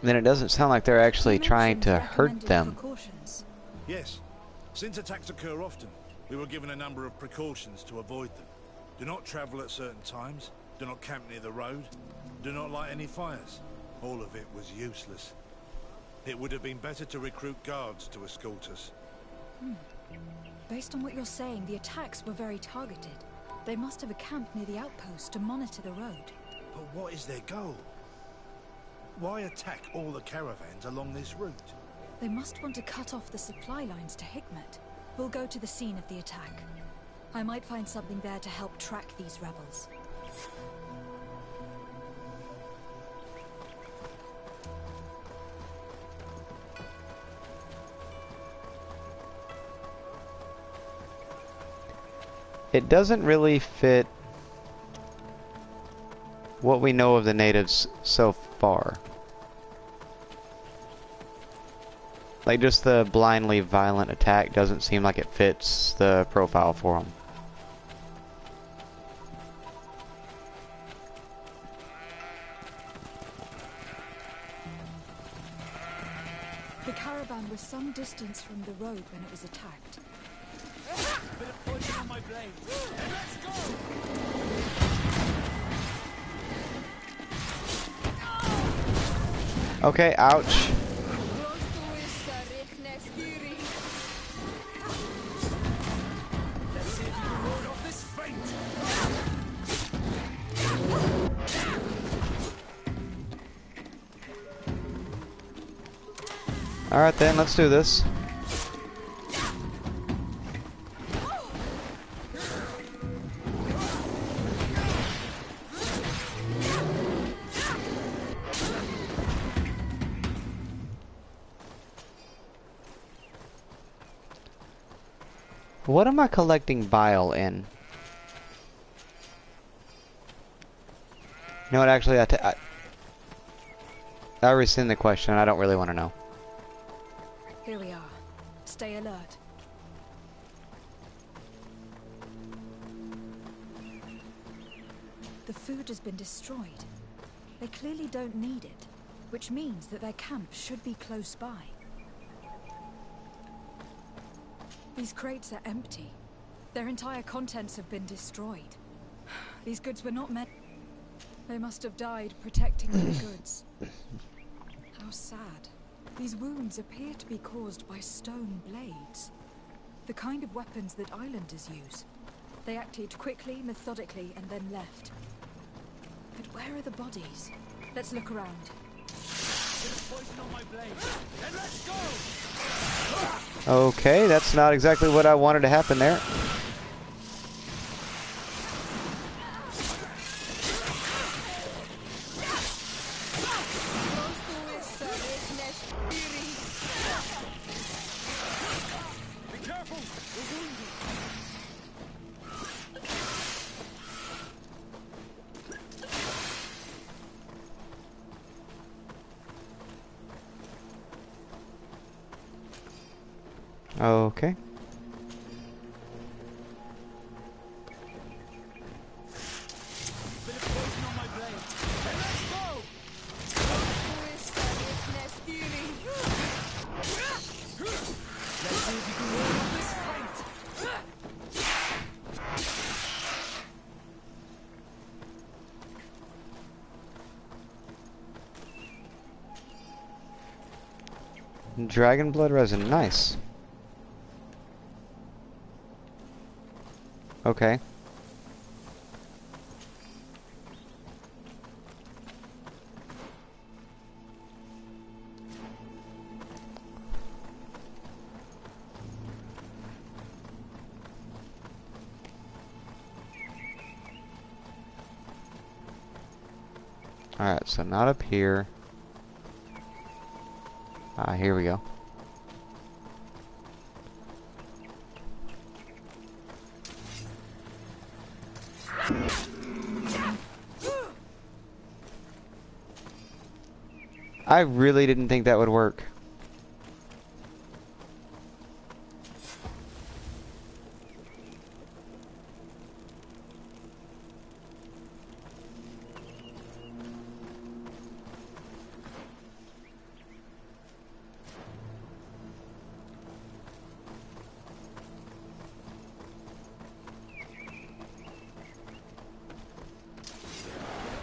Then it doesn't sound like they're actually You trying mentioned to hurt recommended them. precautions. Yes. Since attacks occur often, we were given a number of precautions to avoid them. Do not travel at certain times. Do not camp near the road. Do not light any fires. All of it was useless. It would have been better to recruit guards to escort us. Based on what you're saying, the attacks were very targeted. They must have a camp near the outpost to monitor the road. But what is their goal? Why attack all the caravans along this route? They must want to cut off the supply lines to Hikmet. We'll go to the scene of the attack. I might find something there to help track these rebels. It doesn't really fit what we know of the natives so far. Like, just the blindly violent attack doesn't seem like it fits the profile for him. The caravan was some distance from the road when it was attacked. Bit of poison on my blade. Let's go! Okay, ouch. Let's see if you can ward off this feint. Alright then, let's do this. What am I collecting bile in? You know what, actually, I rescind the question. I don't really want to know. Here we are. Stay alert. The food has been destroyed. They clearly don't need it, which means that their camp should be close by. These crates are empty. Their entire contents have been destroyed. These goods were not meant... They must have died protecting their goods. How sad. These wounds appear to be caused by stone blades. The kind of weapons that islanders use. They acted quickly, methodically, and then left. But where are the bodies? Let's look around. Bit of poison on my blade. Then let's go! Okay, that's not exactly what I wanted to happen there. Be careful! We're wounded. Okay. Bit of poison on my blade. Then let's go! Let's see if you can ward off this feint. Dragon blood resin, nice. Okay. Alright, so not up here. Here we go. I really didn't think that would work.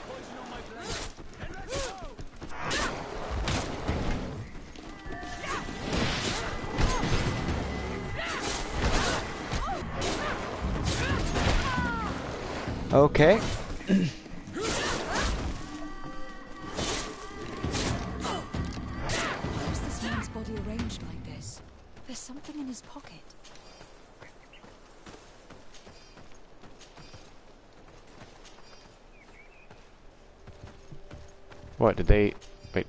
Poison on my blade. Then let's go! Okay. Why was this man's body arranged like this? There's something in his pocket. What did they... Wait.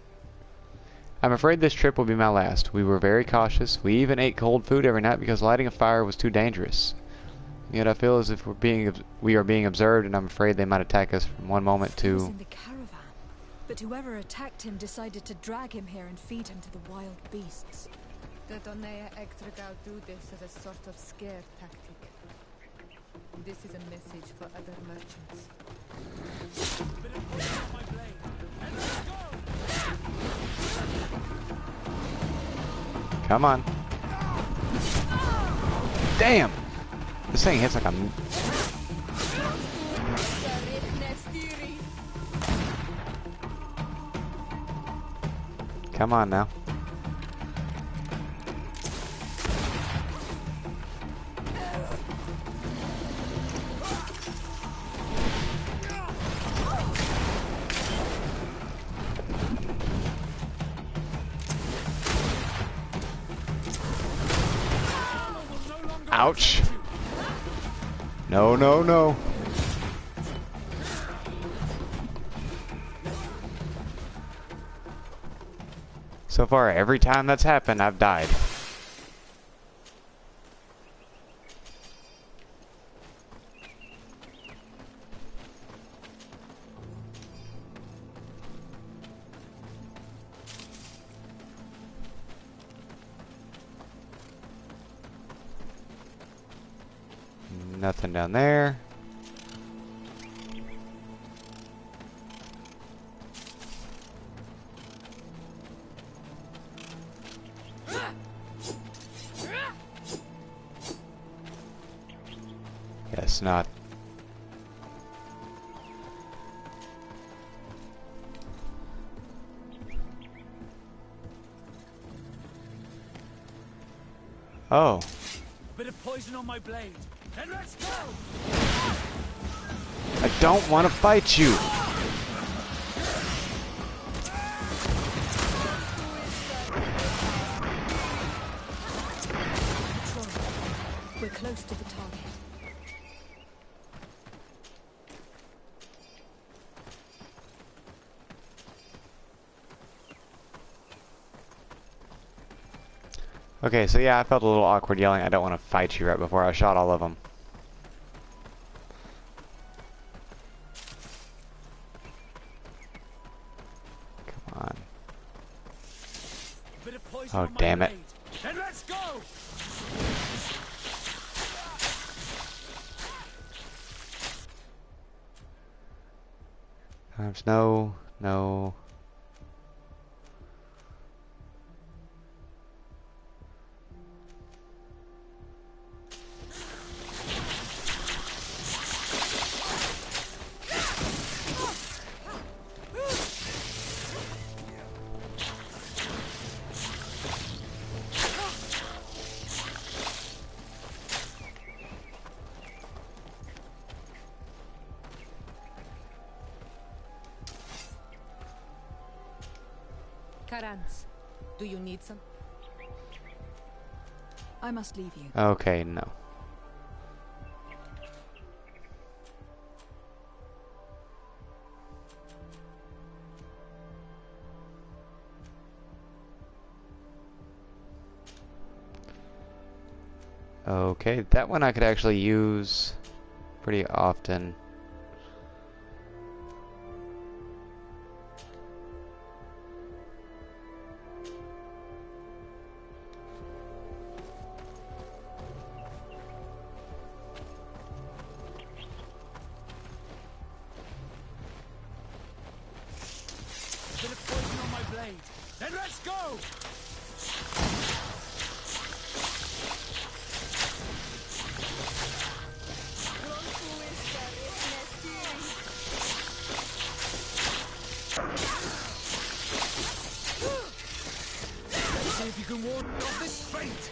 I'm afraid this trip will be my last. We were very cautious. We even ate cold food every night because lighting a fire was too dangerous. Yet I feel as if we are being observed, and I'm afraid they might attack us from one moment He was to... in the caravan, but whoever attacked him decided to drag him here and feed him to the wild beasts. The Donea Extragao do this as a sort of scare tactic. This is a message for other merchants. Come on. Damn! This thing hits like a... Come on now. Ouch. No, no, no. So far, every time that's happened, I've died. Nothing down there. Guess not. Oh. Bit of poison on my blade. Then let's go! I don't want to fight you. We're close to the target. Okay, so yeah, I felt a little awkward yelling, I don't want to fight you right before I shot all of them. Come on. Oh, damn it. Then let's go! There's no. Karans, do you need some? I must leave you. Okay, no. Okay, that one I could actually use pretty often. Bit of poison on my blade. Then let's go! Let's see if you can ward off this fate!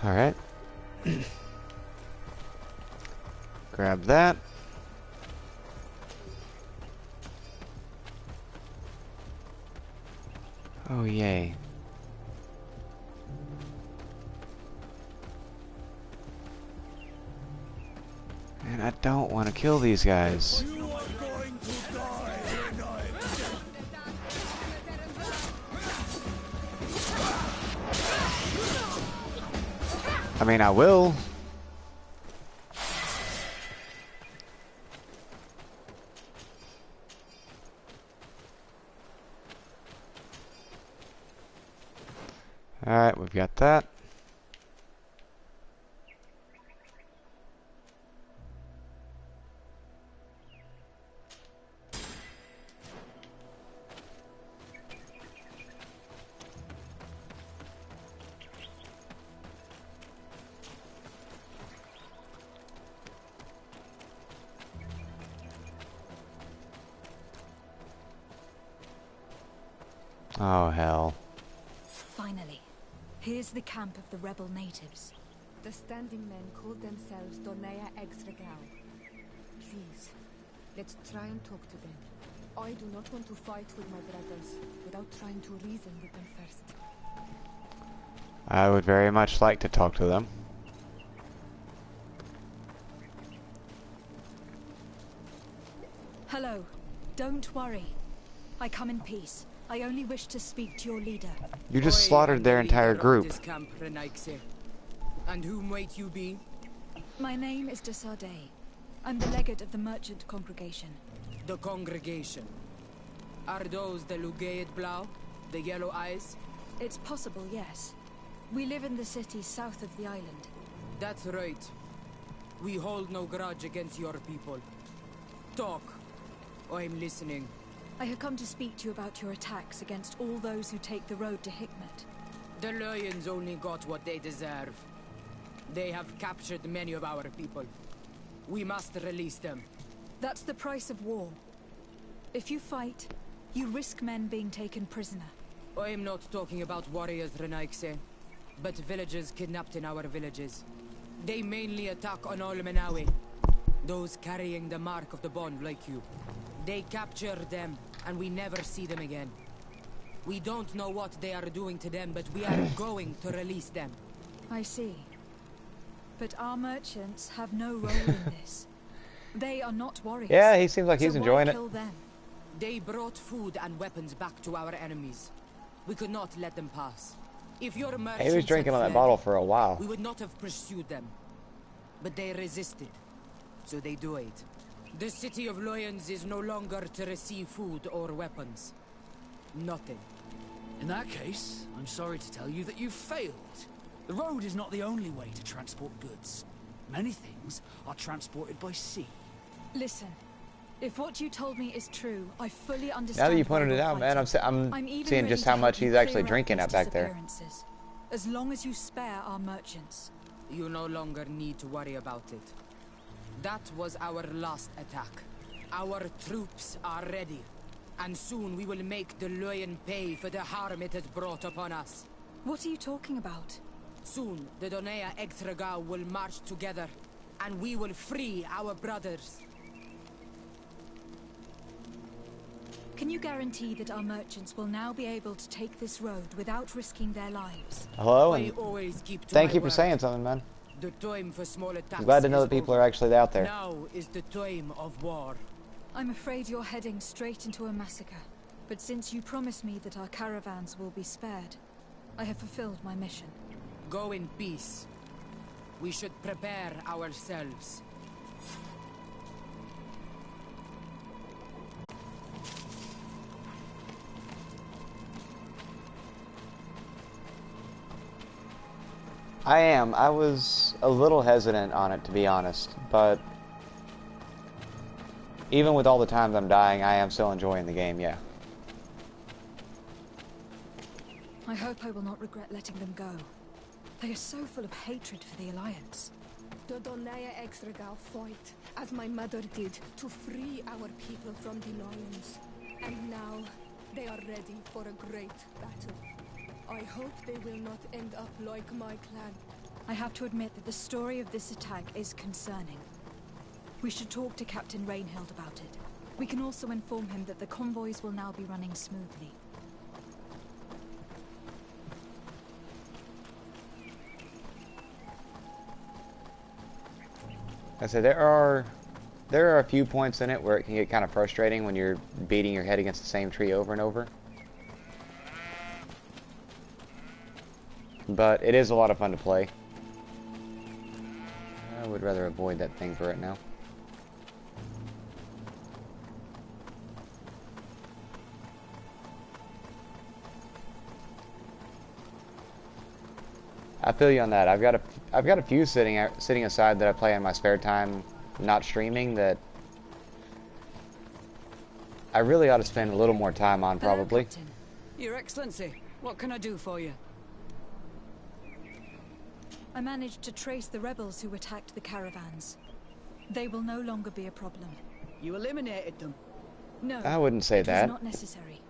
Alright. Grab that. Oh, yay. And I don't want to kill these guys. You are going to die tonight. I mean, I will. Alright, we've got that. Oh, hell. Finally, here's the camp of the rebel natives. The standing men call themselves Donea Exregao. Please, let's try and talk to them. I do not want to fight with my brothers without trying to reason with them first. I would very much like to talk to them. Hello. Don't worry. I come in peace. I only wish to speak to your leader. You just slaughtered their entire group. And whom might you be? My name is de Sardet. I'm the legate of the merchant congregation. The congregation. Are those the Lugaid Blau? The yellow eyes? It's possible, yes. We live in the city south of the island. That's right. We hold no grudge against your people. Talk. I'm listening. I have come to speak to you about your attacks against all those who take the road to Hikmet. The Lions only got what they deserve. They have captured many of our people. We must release them. That's the price of war. If you fight, you risk men being taken prisoner. I'm not talking about warriors, Renaikse, but villagers kidnapped in our villages. They mainly attack on all Menawe, those carrying the mark of the bond like you. They capture them, and we never see them again. We don't know what they are doing to them, but we are going to release them. I see. But our merchants have no role in this. They are not warriors. Yeah, he seems like he's so enjoying why it. Kill them? They brought food and weapons back to our enemies. We could not let them pass. If your merchants He was drinking had on that fled, bottle for a while. we would not have pursued them. But they resisted, so they died. The city of Loyans is no longer to receive food or weapons. Nothing. In that case, I'm sorry to tell you that you've failed. The road is not the only way to transport goods. Many things are transported by sea. Listen, if what you told me is true, I fully understand. Now that you why pointed it you're out, man, fighting. I'm even seeing ready just to how help much you he's actually clear out drinking these up back there. disappearances. As long as you spare our merchants. You no longer need to worry about it. That was our last attack. Our troops are ready. And soon we will make the Loyan pay for the harm it has brought upon us. What are you talking about? Soon, the Donea Exregao will march together, and we will free our brothers. Can you guarantee that our merchants will now be able to take this road without risking their lives? Hello, I and always keep to thank my you for word. saying something, man. The time for small attacks I'm glad to know is that people over. are actually out there. Now is the time of war. I'm afraid you're heading straight into a massacre. But since you promised me that our caravans will be spared, I have fulfilled my mission. Go in peace. We should prepare ourselves. I was a little hesitant on it, to be honest, but even with all the times I'm dying, I am still enjoying the game, yeah. I hope I will not regret letting them go. They are so full of hatred for the Alliance. The Donea Exregao fought, as my mother did, to free our people from the Lions. And now, they are ready for a great battle. I hope they will not end up like my clan. I have to admit that the story of this attack is concerning. We should talk to Captain Rainhild about it. We can also inform him that the convoys will now be running smoothly. I said there are a few points in it where it can get kind of frustrating when you're beating your head against the same tree over and over. But it is a lot of fun to play. I would rather avoid that thing for right now. I feel you on that. I've got a few sitting aside that I play in my spare time, not streaming, that I really ought to spend a little more time on, probably. Hello, Captain. Your Excellency, what can I do for you? I managed to trace the rebels who attacked the caravans. They will no longer be a problem. You eliminated them. No, I wouldn't say it that. was not necessary.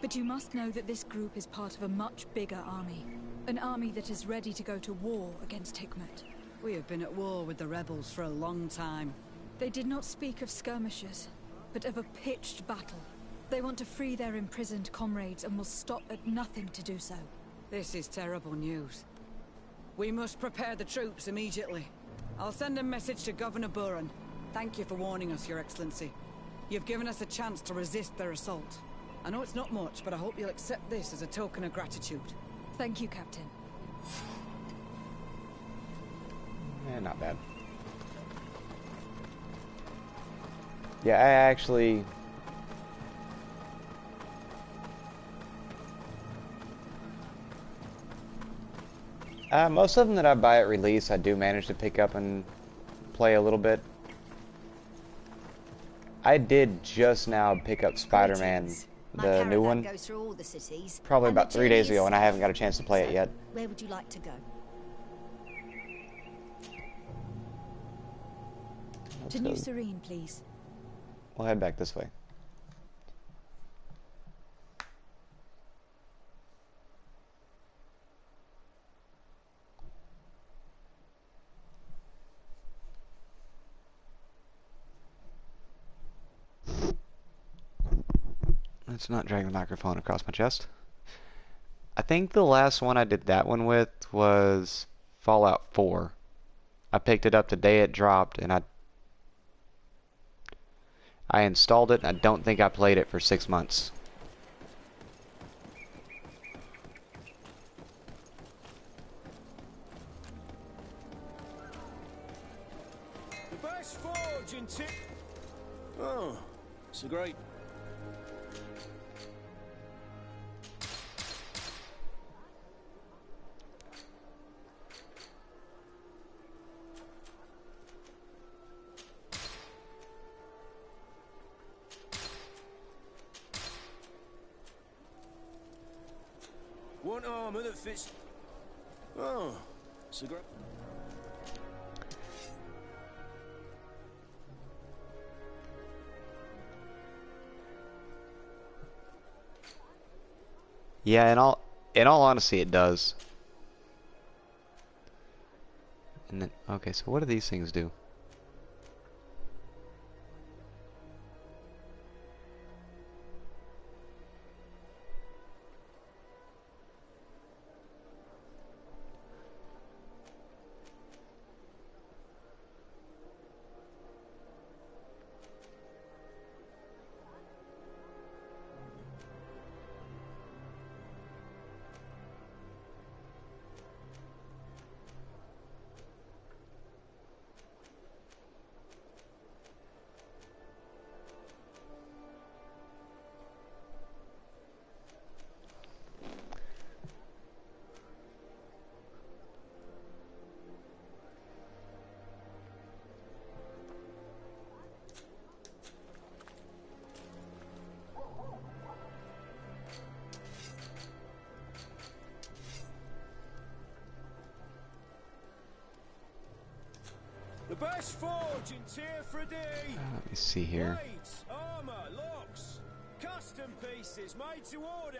But you must know that this group is part of a much bigger army. An army that is ready to go to war against Hikmet. We have been at war with the rebels for a long time. They did not speak of skirmishes, but of a pitched battle. They want to free their imprisoned comrades and will stop at nothing to do so. This is terrible news. We must prepare the troops immediately. I'll send a message to Governor Buran. Thank you for warning us, Your Excellency. You've given us a chance to resist their assault. I know it's not much, but I hope you'll accept this as a token of gratitude. Thank you, Captain. Not bad. Yeah, I actually... most of them that I buy at release, I do manage to pick up and play a little bit. I did just now pick up Spider-Man, the new one, goes through all the cities, probably and about the 3 days journey ago, is and I haven't got a safe. chance to play it yet. Where would you like to go? Let's To go. New Serene, please. We'll head back this way. Let's not drag the microphone across my chest. I think the last one I did that one with was Fallout 4. I picked it up the day it dropped, and I installed it, and I don't think I played it for 6 months. The best forge in Oh, it's a great... One armor that fits... Oh, it's a great... Yeah, in all honesty, it does. And then, okay, so what do these things do? The best forge in tier for a day. Let me see here. Blades, armor, locks, custom pieces made to order.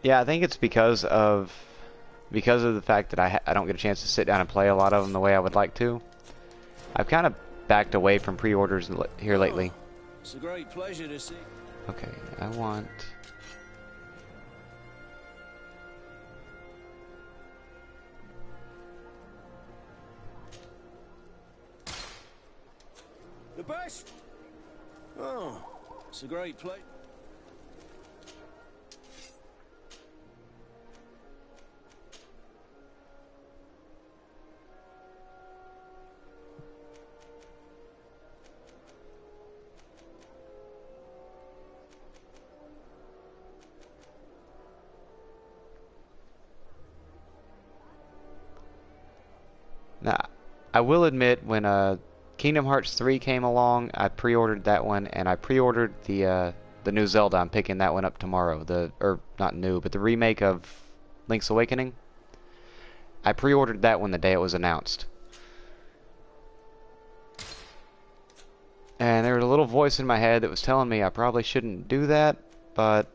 Yeah, I think it's because of the fact that I don't get a chance to sit down and play a lot of them the way I would like to. I've kind of backed away from pre-orders here lately. It's a great pleasure to see. Okay, I want... The best. Oh, it's a great pleasure. Now, I will admit, when Kingdom Hearts 3 came along, I pre-ordered that one, and I pre-ordered the new Zelda. I'm picking that one up tomorrow. Or not new, but the remake of Link's Awakening. I pre-ordered that one the day it was announced. And there was a little voice in my head that was telling me I probably shouldn't do that, but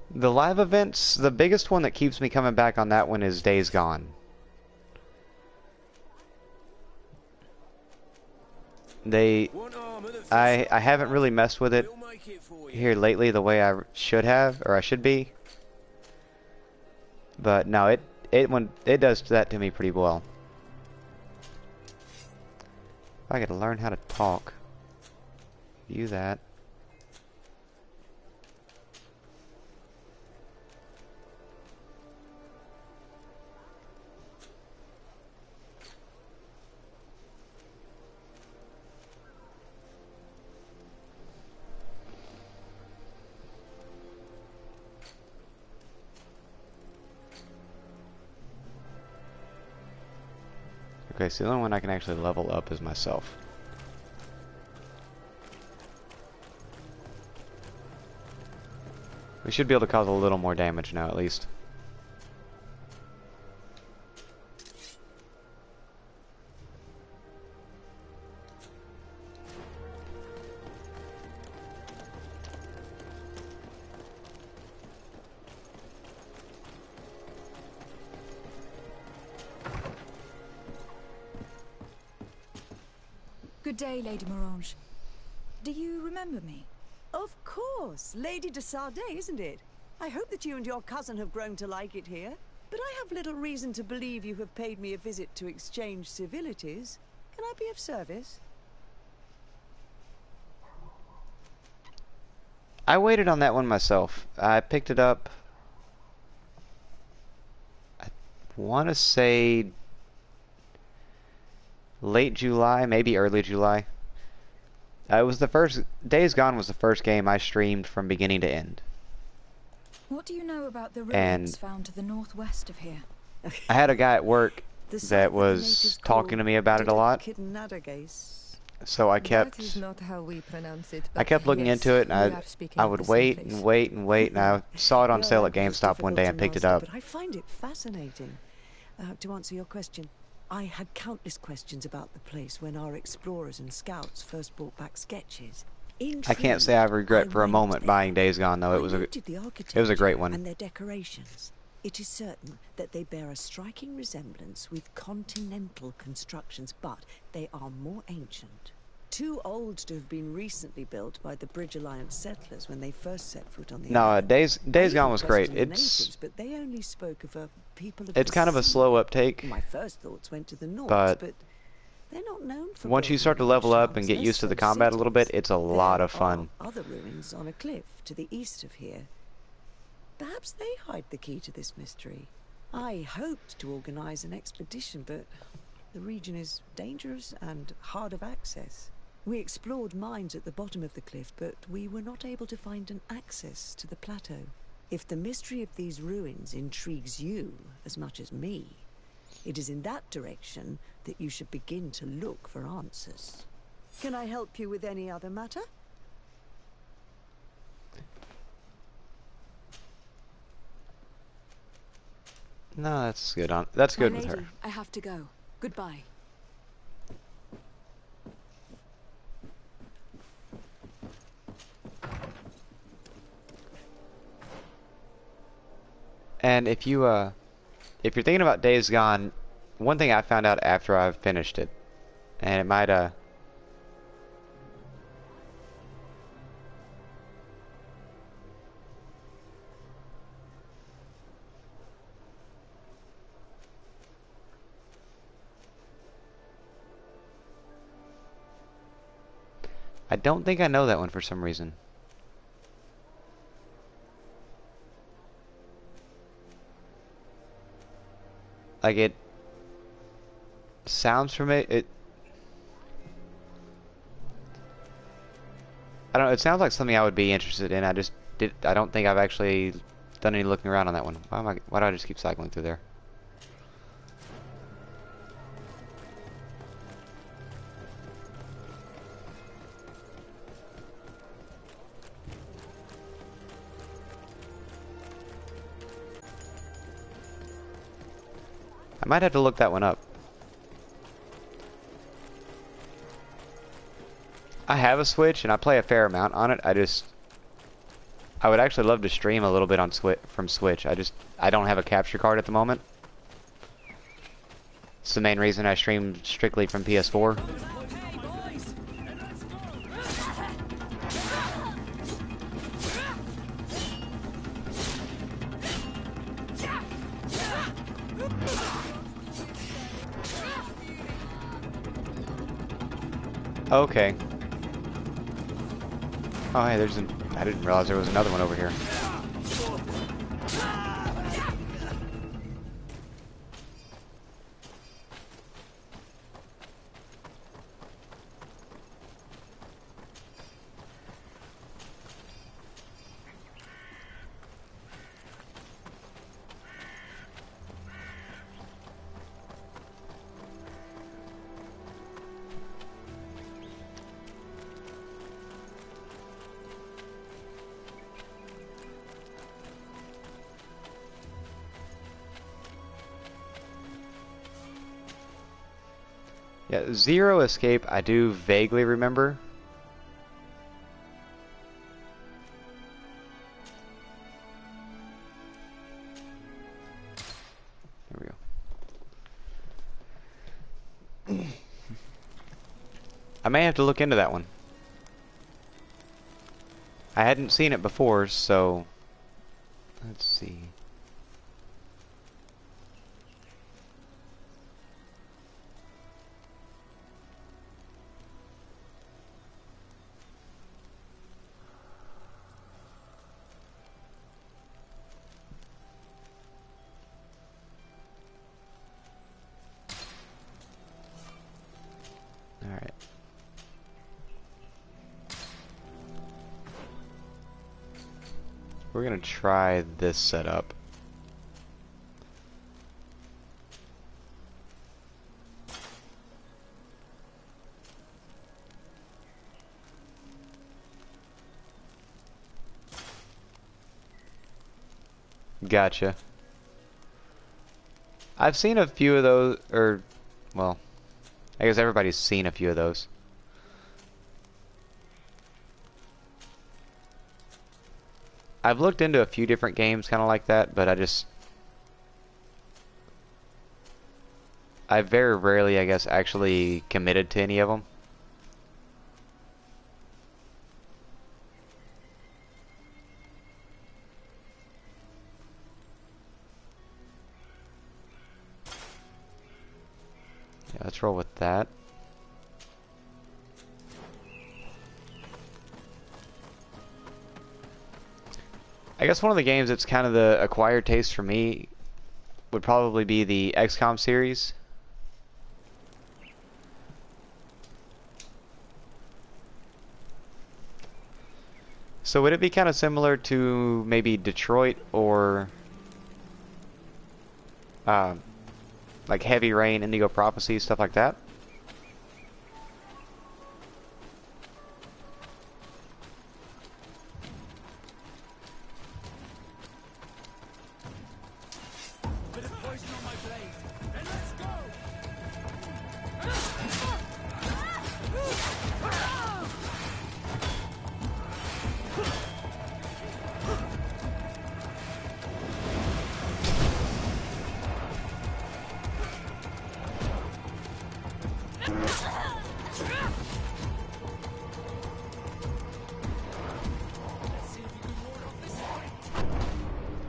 the live events, the biggest one that keeps me coming back on that one is Days Gone. I haven't really messed with it here lately the way I should have, or I should be. But no, it does that to me pretty well. I gotta learn how to talk. View that. Okay, so the only one I can actually level up is myself. We should be able to cause a little more damage now, at least. Good day, Lady Morange. Do you remember me? Of course, Lady de Sardet, isn't it? I hope that you and your cousin have grown to like it here. But I have little reason to believe you have paid me a visit to exchange civilities. Can I be of service? I waited on that one myself. I picked it up, I want to say late July, maybe early July. It was the first, Days Gone was the first game I streamed from beginning to end. What do you know about the ruins And found to the northwest of here? I had a guy at work that was talking to me about it a lot. So I kept looking into it, and I would wait and wait and wait, and I saw it on sale at GameStop one day and picked it up. But I find it fascinating. To answer your question, I had countless questions about the place when our explorers and scouts first brought back sketches. I can't say I regret for a moment buying Days Gone, though. It was a great one. And their decorations. It is certain that they bear a striking resemblance with continental constructions, but they are more ancient. Too old to have been recently built by the Bridge Alliance settlers when they first set foot on the island. Days Gone was great. But they only spoke of a people of it's kind of a slow uptake. My first thoughts went to the north, but they're not known for once you start to level up and get used to the combat a little bit, it's a lot of fun. Other ruins on a cliff to the east of here. Perhaps they hide the key to this mystery. I hoped to organize an expedition, but the region is dangerous and hard of access. We explored mines at the bottom of the cliff, but we were not able to find an access to the plateau. If the mystery of these ruins intrigues you as much as me, it is in that direction that you should begin to look for answers. Can I help you with any other matter? No, that's good. That's good with her. I have to go. Goodbye. And if you're thinking about Days Gone, one thing I found out after I've finished it, and it might I don't think I know that one for some reason. like it sounds familiar. I don't know, it sounds like something I would be interested in. I don't think I've actually done any looking around on that one. Why do I just keep cycling through there? I might have to look that one up. I have a Switch and I play a fair amount on it. I would actually love to stream a little bit on from Switch. I don't have a capture card at the moment. It's the main reason I stream strictly from PS4. Okay. Oh, hey, I didn't realize there was another one over here. Yeah, Zero Escape, I do vaguely remember. There we go. I may have to look into that one. I hadn't seen it before, so let's see. Alright. We're gonna try this setup. Gotcha. I've seen a few of those, or, well, I guess everybody's seen a few of those. I've looked into a few different games kind of like that, but I very rarely, I guess, actually committed to any of them. Yeah, let's roll with that. I guess one of the games that's kind of the acquired taste for me would probably be the XCOM series. So would it be kind of similar to maybe Detroit or like Heavy Rain, Indigo Prophecy, stuff like that?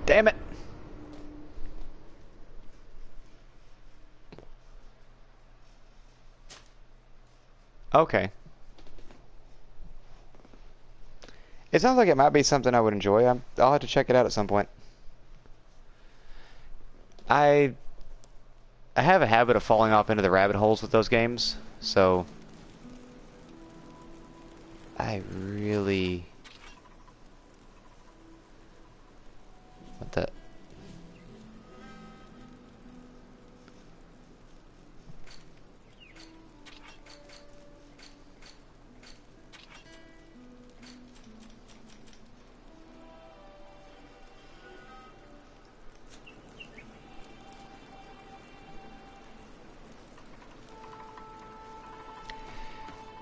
Damn it! Okay. It sounds like it might be something I would enjoy. I'll have to check it out at some point. I I have a habit of falling off into the rabbit holes with those games, so I really... What the...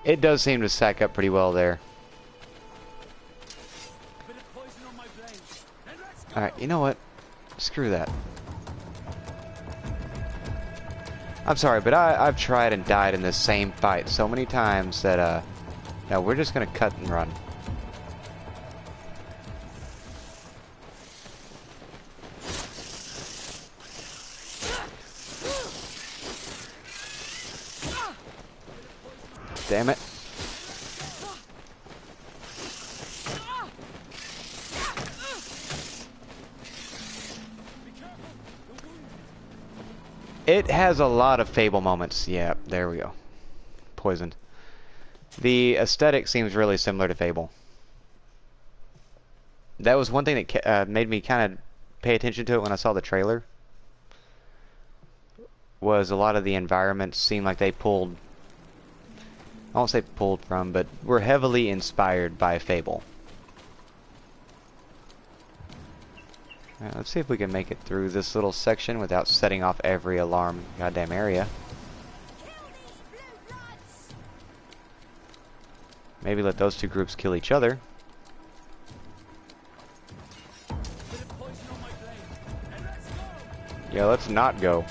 It does seem to stack up pretty well there. Alright, you know what? Screw that. I'm sorry, but I've tried and died in this same fight so many times that, no, we're just gonna cut and run. Damn it. It has a lot of Fable moments. Yeah, there we go. Poisoned. The aesthetic seems really similar to Fable. That was one thing that made me kind of pay attention to it when I saw the trailer. Was a lot of the environments seemed like they pulled... I won't say pulled from, but were heavily inspired by Fable. Alright, let's see if we can make it through this little section without setting off every alarm goddamn area. Maybe let those two groups kill each other. Yeah, let's not go.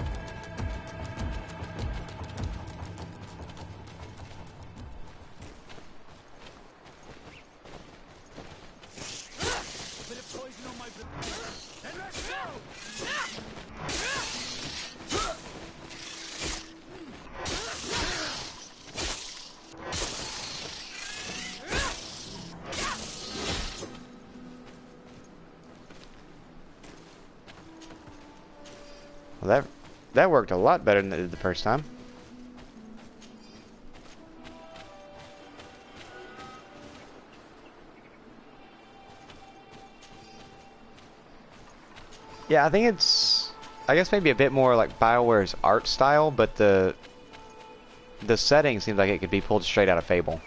Well, that worked a lot better than it did the first time. Yeah, I think it's, I guess maybe a bit more like BioWare's art style, but the setting seems like it could be pulled straight out of Fable.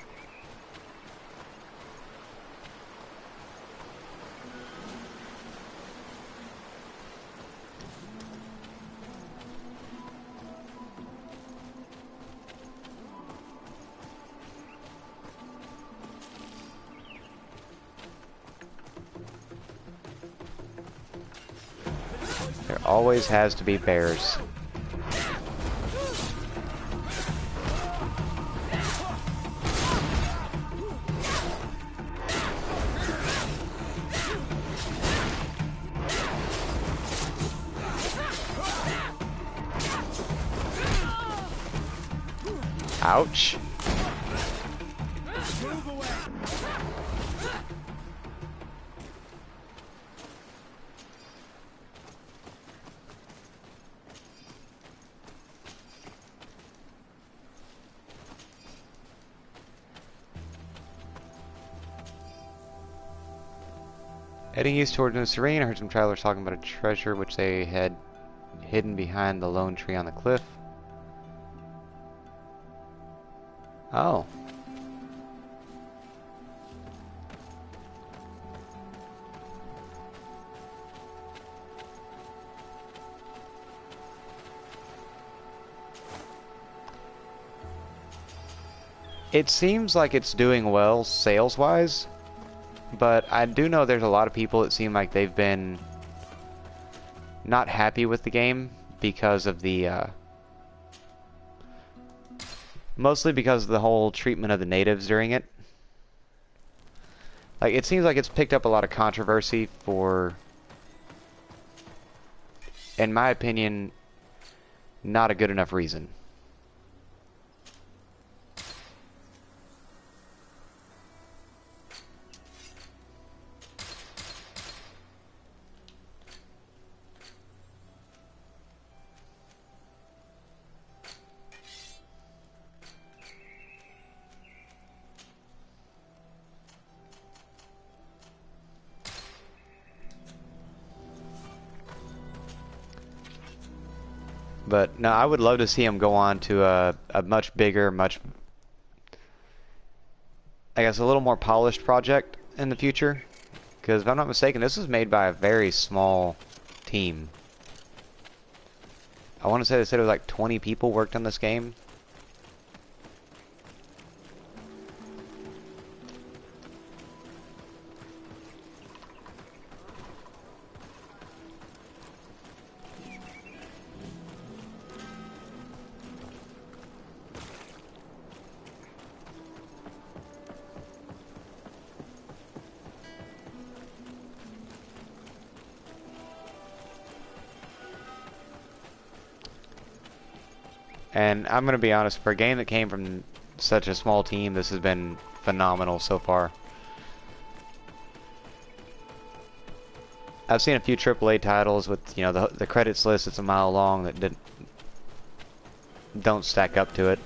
There always has to be bears. Ouch. Heading east towards New Serene, I heard some travelers talking about a treasure which they had hidden behind the lone tree on the cliff. Oh. It seems like it's doing well sales-wise, but I do know there's a lot of people that seem like they've been not happy with the game because of the mostly because of the whole treatment of the natives during it. Like, it seems like it's picked up a lot of controversy for, in my opinion, not a good enough reason. But no, I would love to see him go on to a much bigger, much, I guess, a little more polished project in the future. Because if I'm not mistaken, this was made by a very small team. I want to say they said it was like 20 people worked on this game. And I'm going to be honest, for a game that came from such a small team, this has been phenomenal so far. I've seen a few AAA titles with, you know, the credits list that's a mile long that don't stack up to it.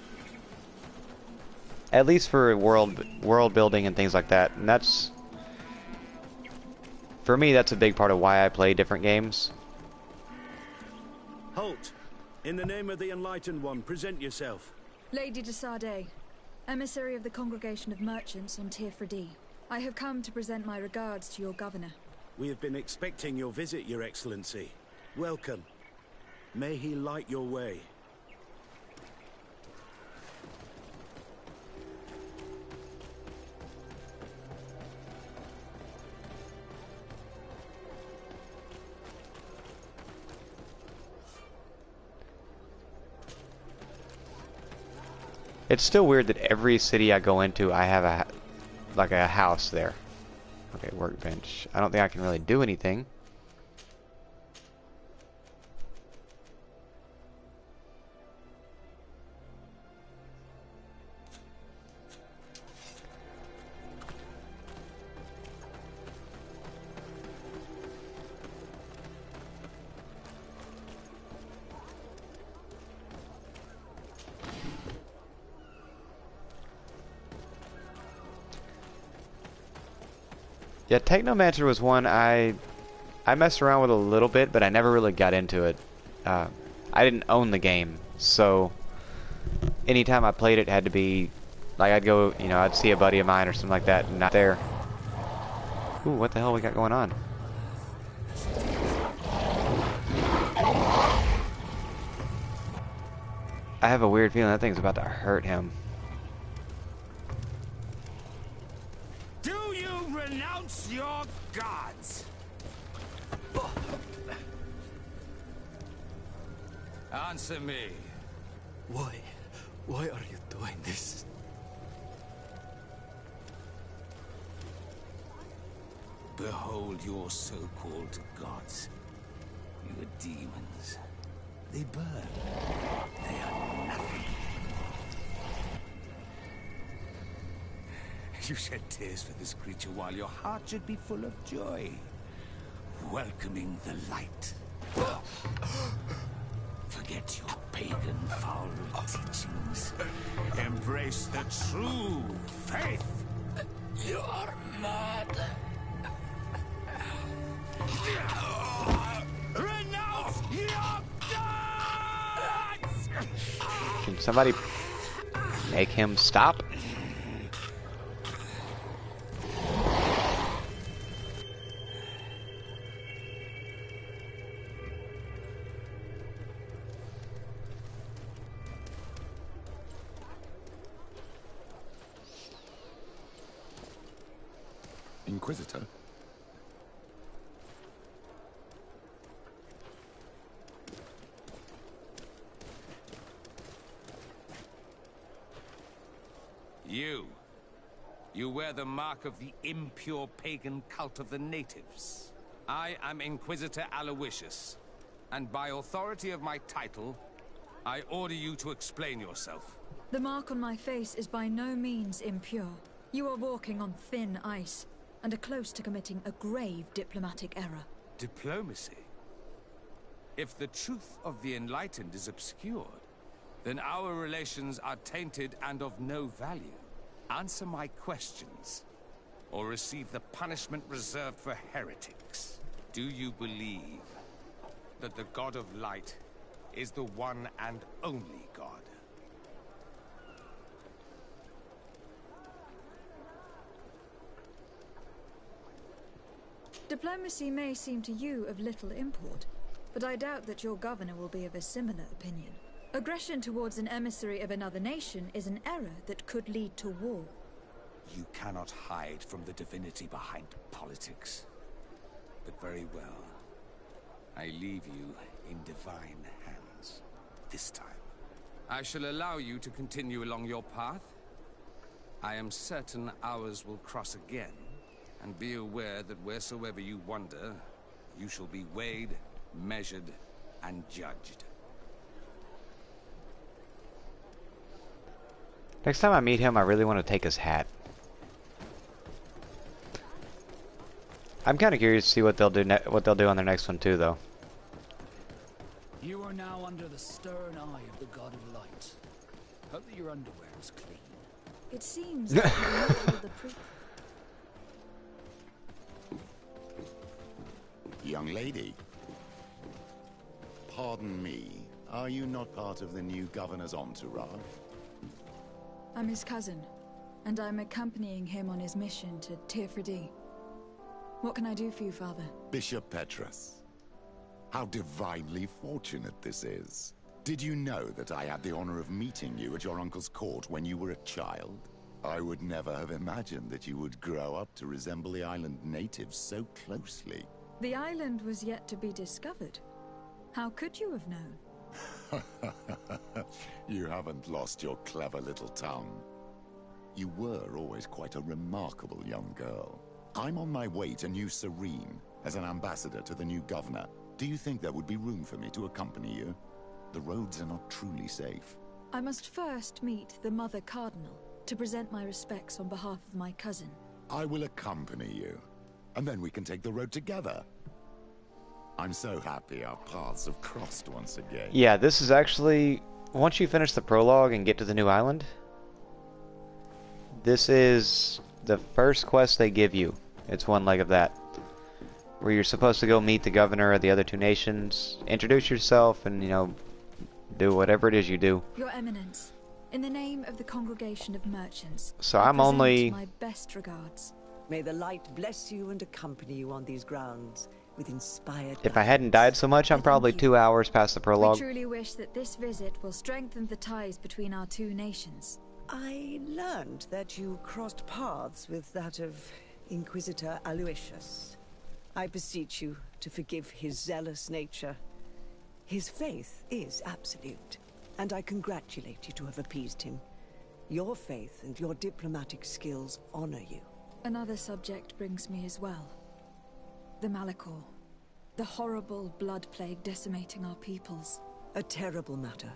At least for world building and things like that. And that's, for me, that's a big part of why I play different games. Halt! In the name of the Enlightened One, present yourself. Lady de Sardet, emissary of the Congregation of Merchants on Tirfredi. I have come to present my regards to your governor. We have been expecting your visit, Your Excellency. Welcome. May he light your way. It's still weird that every city I go into, I have a house there. Okay, workbench. I don't think I can really do anything. Yeah, Technomancer was one I messed around with a little bit, but I never really got into it. I didn't own the game, so anytime I played it had to be like I'd go, you know, I'd see a buddy of mine or something like that, and not there. Ooh, what the hell we got going on? I have a weird feeling that thing's about to hurt him. Renounce your gods! Answer me. Why? Why are you doing this? Behold your so-called gods. You are demons. They burn. They are nothing. You shed tears for this creature while your heart should be full of joy. Welcoming the light. Forget your pagan foul teachings. Embrace the true faith. You are mad. Renounce your gods! Can somebody make him stop? Inquisitor? You wear the mark of the impure pagan cult of the natives. I am Inquisitor Aloysius, and by authority of my title, I order you to explain yourself. The mark on my face is by no means impure. You are walking on thin ice, and are close to committing a grave diplomatic error. Diplomacy? If the truth of the Enlightened is obscured, then our relations are tainted and of no value. Answer my questions, or receive the punishment reserved for heretics. Do you believe that the God of Light is the one and only God. Diplomacy may seem to you of little import, but I doubt that your governor will be of a similar opinion. Aggression towards an emissary of another nation is an error that could lead to war. You cannot hide from the divinity behind politics. But very well. I leave you in divine hands. This time. I shall allow you to continue along your path. I am certain ours will cross again. And be aware that wheresoever you wander, you shall be weighed, measured, and judged. Next time I meet him, I really want to take his hat. I'm kind of curious to see what they'll do. What they'll do on their next one too, though. You are now under the stern eye of the God of Light. Hope that your underwear is clean. It seems that you will not hold the Young lady. Pardon me, are you not part of the new governor's entourage? I'm his cousin, and I'm accompanying him on his mission to Tirfredi. What can I do for you, Father? Bishop Petrus. How divinely fortunate this is. Did you know that I had the honor of meeting you at your uncle's court when you were a child? I would never have imagined that you would grow up to resemble the island natives so closely. The island was yet to be discovered. How could you have known? You haven't lost your clever little tongue. You were always quite a remarkable young girl. I'm on my way to New Serene as an ambassador to the new governor. Do you think there would be room for me to accompany you? The roads are not truly safe. I must first meet the Mother Cardinal to present my respects on behalf of my cousin. I will accompany you, and then we can take the road together. I'm so happy our paths have crossed once again. Yeah, this is actually, once you finish the prologue and get to the new island, this is the first quest they give you. It's one leg of that, where you're supposed to go meet the governor of the other two nations, introduce yourself, and, you know, do whatever it is you do. Your Eminence, in the name of the Congregation of Merchants, So I I'm present only... my best regards. May the light bless you and accompany you on these grounds with inspired If I hadn't died so much, I'm probably 2 hours past the We prologue. truly wish that this visit will strengthen the ties between our two nations. I learned that you crossed paths with that of Inquisitor Aloysius. I beseech you to forgive his zealous nature. His faith is absolute, and I congratulate you to have appeased him. Your faith and your diplomatic skills honor you. Another subject brings me as well. The Malachor. The horrible blood plague decimating our peoples. A terrible matter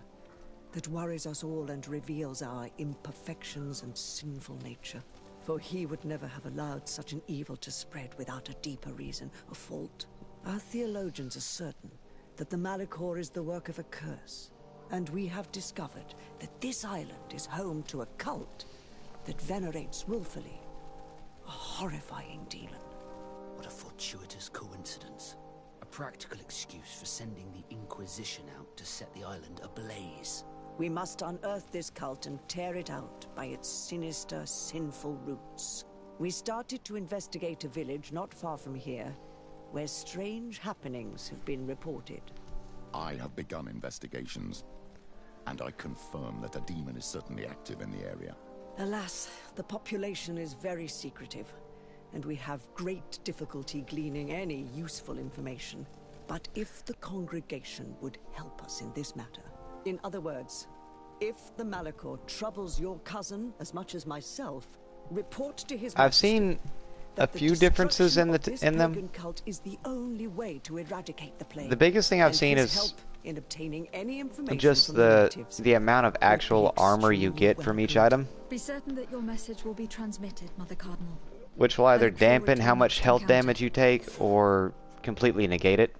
that worries us all and reveals our imperfections and sinful nature. For he would never have allowed such an evil to spread without a deeper reason, a fault. Our theologians are certain that the Malachor is the work of a curse, and we have discovered that this island is home to a cult that venerates willfully a horrifying demon. What a fortuitous coincidence. A practical excuse for sending the Inquisition out to set the island ablaze. We must unearth this cult and tear it out by its sinister, sinful roots. We started to investigate a village not far from here, where strange happenings have been reported. I have begun investigations, and I confirm that a demon is certainly active in the area. Alas, the population is very secretive, and we have great difficulty gleaning any useful information. But if the congregation would help us in this matter, in other words, if the Malachor troubles your cousin as much as myself, report to his I've seen a few differences in them. Cult is the only way to eradicate the plague. The biggest thing I've seen is in obtaining any information just from the amount of actual armor you get from each item, Be certain that your message will be transmitted, Mother Cardinal. which will either dampen how much health damage you take or completely negate it.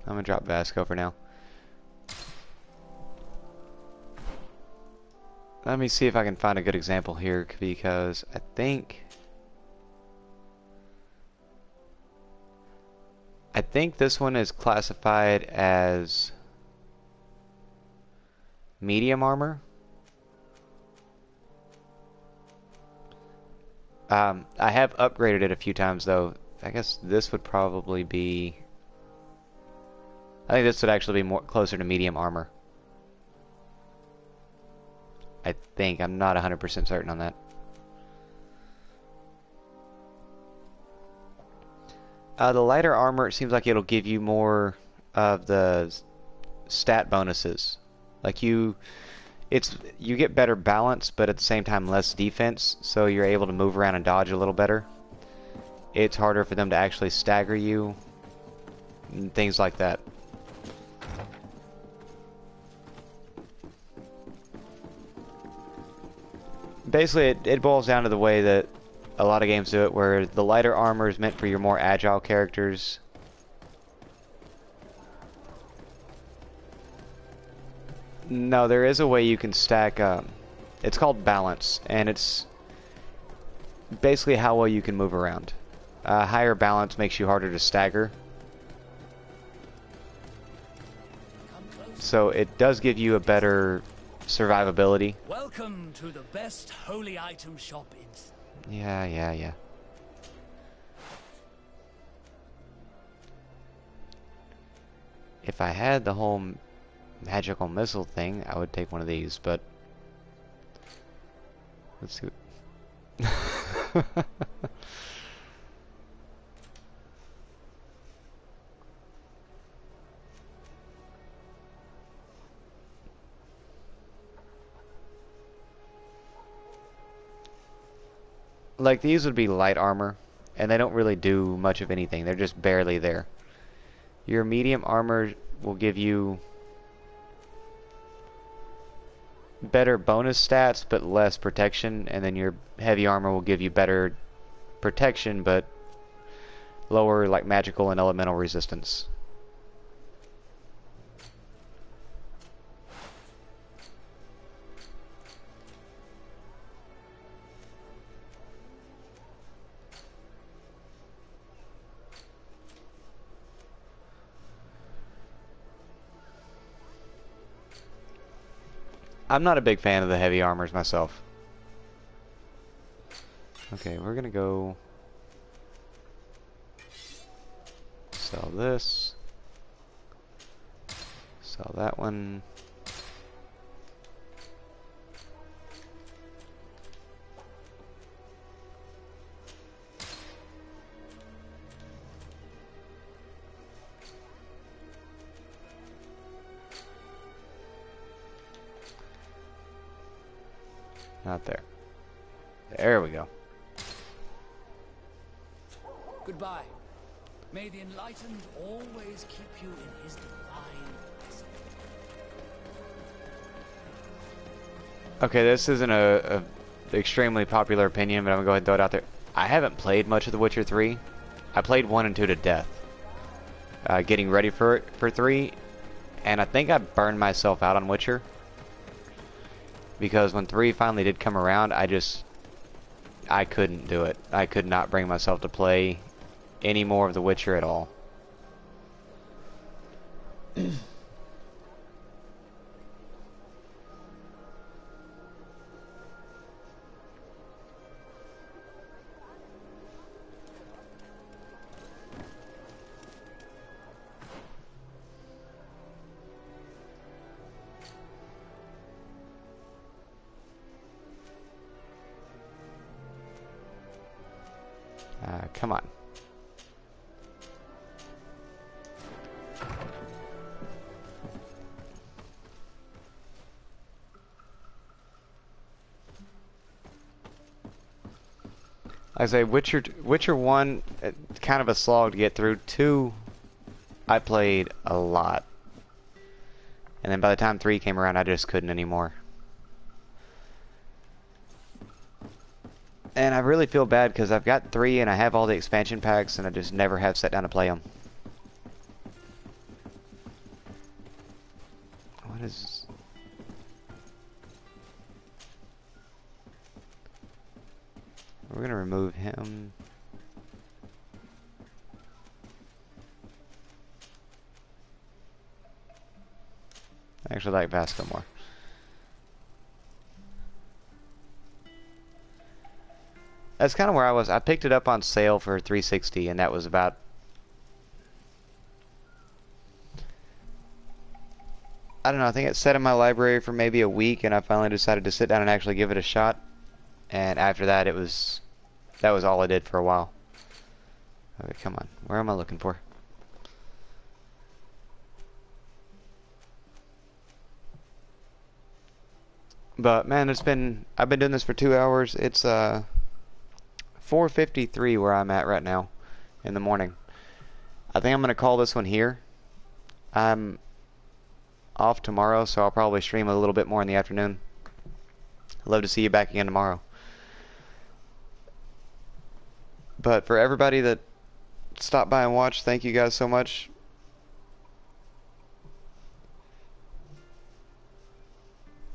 I'm gonna drop Vasco for now. Let me see if I can find a good example here, because I think this one is classified as medium armor. I have upgraded it a few times though. I guess this would probably be... I think this would actually be more closer to medium armor. I think. I'm not 100% certain on that. The lighter armor, it seems like it'll give you more of the stat bonuses. Like you get better balance, but at the same time less defense, so you're able to move around and dodge a little better. It's harder for them to actually stagger you, and things like that. Basically, it boils down to the way that a lot of games do it, where the lighter armor is meant for your more agile characters. No, there is a way you can stack, it's called balance, and it's basically how well you can move around. Higher balance makes you harder to stagger. So it does give you a better survivability. Welcome to the best holy item shop in... Yeah. If I had the whole magical missile thing, I would take one of these, but let's see. Like, these would be light armor, and they don't really do much of anything. They're just barely there. Your medium armor will give you better bonus stats, but less protection, and then your heavy armor will give you better protection, but lower, like, magical and elemental resistance. I'm not a big fan of the heavy armors myself. Okay, we're gonna go sell this, sell that one. Not there. There we go. Goodbye. May the enlightened always keep you in his divine presence. Okay, this isn't a extremely popular opinion, but I'm gonna go ahead and throw it out there. I haven't played much of The Witcher 3. I played 1 and 2 to death, getting ready for 3, and I think I burned myself out on Witcher. Because when 3 finally did come around, I couldn't do it. I could not bring myself to play any more of The Witcher at all. Come on. Like I say, Witcher 1, kind of a slog to get through. 2, I played a lot. And then by the time 3 came around, I just couldn't anymore. And I really feel bad because I've got 3 and I have all the expansion packs and I just never have sat down to play them. What is... We're gonna remove him. I actually like Vasco more. That's kind of where I was. I picked it up on sale for 360, and that was about... I don't know, I think it sat in my library for maybe a week, and I finally decided to sit down and actually give it a shot. And after that, that was all I did for a while. Okay, come on. Where am I looking for? But man, I've been doing this for 2 hours. It's 4:53 where I'm at right now in the morning. I think I'm gonna call this one here. I'm off tomorrow, so I'll probably stream a little bit more in the afternoon. I'd love to see you back again tomorrow. But for everybody that stopped by and watched, thank you guys so much.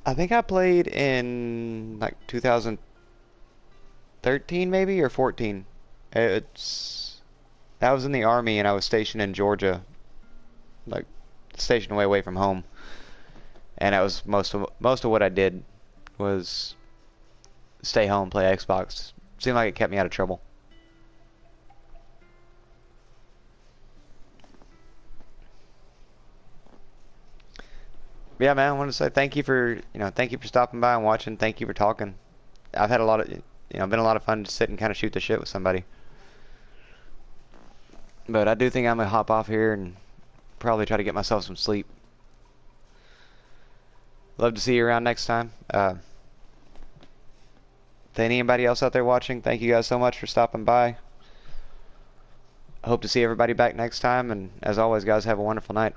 I think I played in like 2013 maybe, or 14. That was in the army, and I was stationed in Georgia, like stationed way away from home. And that was most of what I did was stay home, play Xbox. Seemed like it kept me out of trouble. Yeah, man, I want to say thank you for stopping by and watching. Thank you for talking. I've had a lot of, been a lot of fun to sit and kind of shoot the shit with somebody. But I do think I'm gonna hop off here and probably try to get myself some sleep. Love to see you around next time. To anybody else out there watching, thank you guys so much for stopping by. I hope to see everybody back next time, and as always, guys, have a wonderful night.